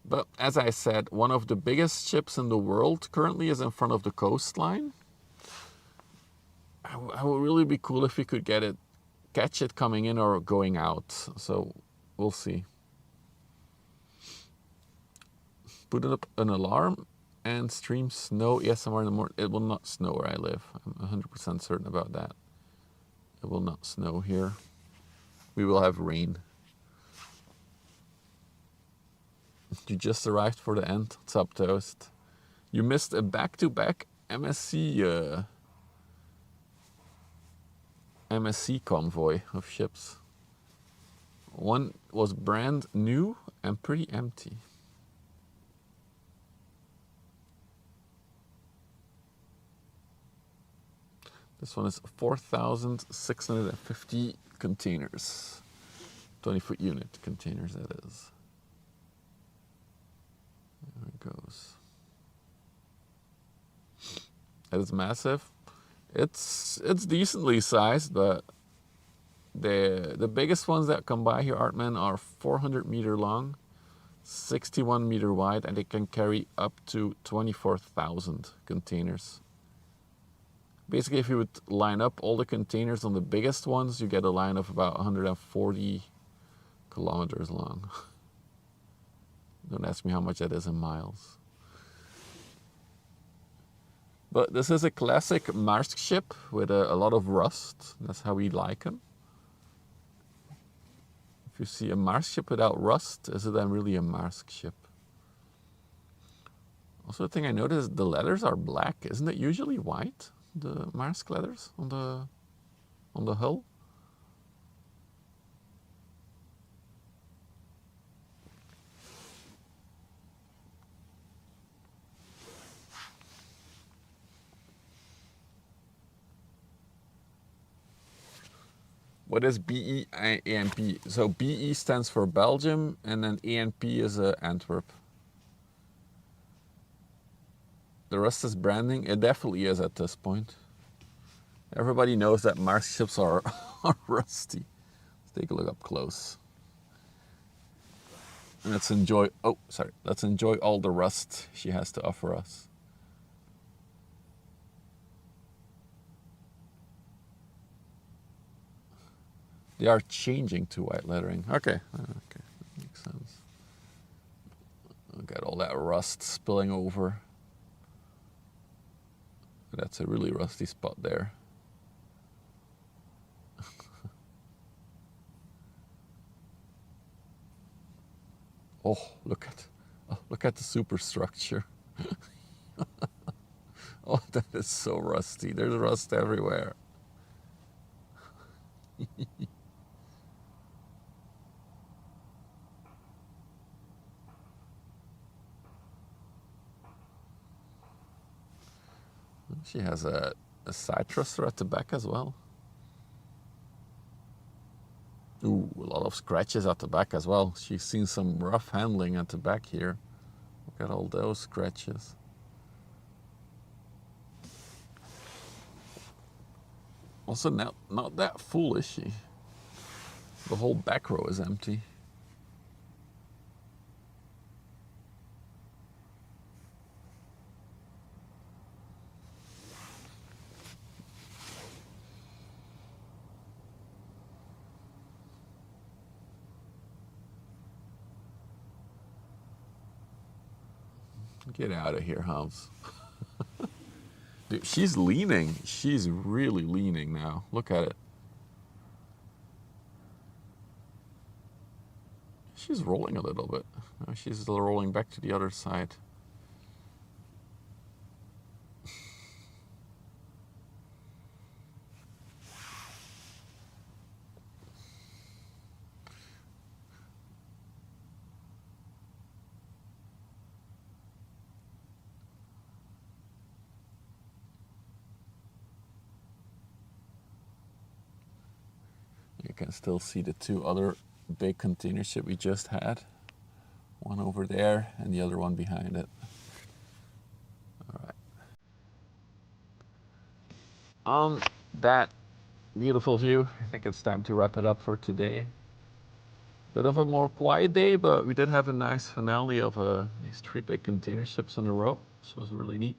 S1: But as I said, one of the biggest ships in the world currently is in front of the coastline. It would really be cool if we could catch it coming in or going out. So we'll see. Put up an alarm and stream snow ASMR in the morning. It will not snow where I live. I'm 100% certain about that. It will not snow here. We will have rain. You just arrived for the end. What's up, Toast? You missed a back-to-back MSC convoy of ships. One was brand new and pretty empty. This one is 4,650 containers. 20-foot unit containers, that is. There it goes. That is massive. It's decently sized, but the biggest ones that come by here, Artman, are 400 meter long, 61 meter wide, and they can carry up to 24,000 containers. Basically, if you would line up all the containers on the biggest ones, you get a line of about 140 kilometers long. Don't ask me how much that is in miles. But this is a classic Maersk ship with a lot of rust. That's how we like them. If you see a Maersk ship without rust, is it then really a Maersk ship? Also, the thing I noticed, the letters are black. Isn't it usually white? The Maersk letters on the hull. What is BE-ANP? So BE stands for Belgium, and then ANP is Antwerp. The rest is branding. It definitely is at this point. Everybody knows that Maersk ships are rusty. Let's take a look up close. And let's enjoy all the rust she has to offer us. They are changing to white lettering. Okay, that makes sense. Got all that rust spilling over. That's a really rusty spot there. Oh, look at the superstructure. Oh, that is so rusty. There's rust everywhere. She has a side thruster at the back as well. Ooh, a lot of scratches at the back as well. She's seen some rough handling at the back here. Look at all those scratches. Also, not that full, is she? The whole back row is empty. Get out of here, Hans. Dude, she's leaning. She's really leaning now. Look at it. She's rolling a little bit. Now she's still rolling back to the other side. You can still see the two other big container ship we just had. One over there and the other one behind it. All right. On that beautiful view, I think it's time to wrap it up for today. Bit of a more quiet day, but we did have a nice finale of these three big container ships in a row. This was really neat.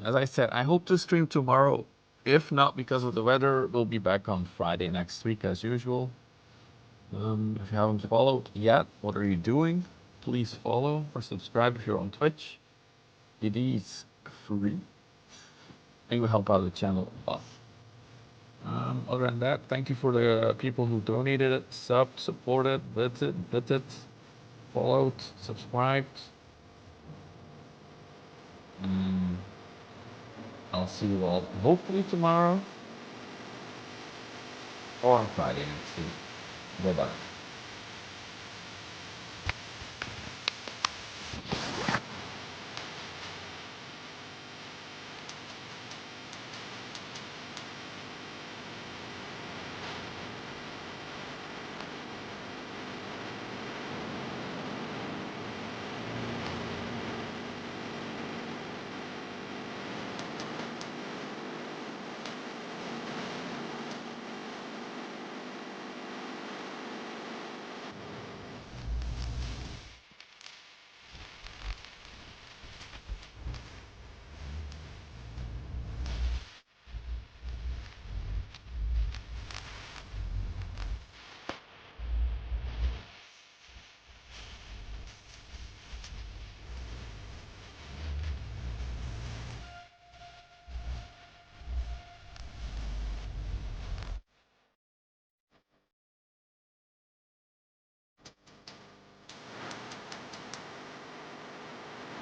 S1: As I said, I hope to stream tomorrow. If not because of the weather, we'll be back on Friday next week as usual. If you haven't followed yet, what are you doing? Please follow or subscribe if you're on Twitch. It is free and you help out the channel a lot. Other than that, thank you for the people who donated it, subbed, supported, visited, followed, subscribed. I'll see you all hopefully tomorrow or on Friday next week. Bye bye.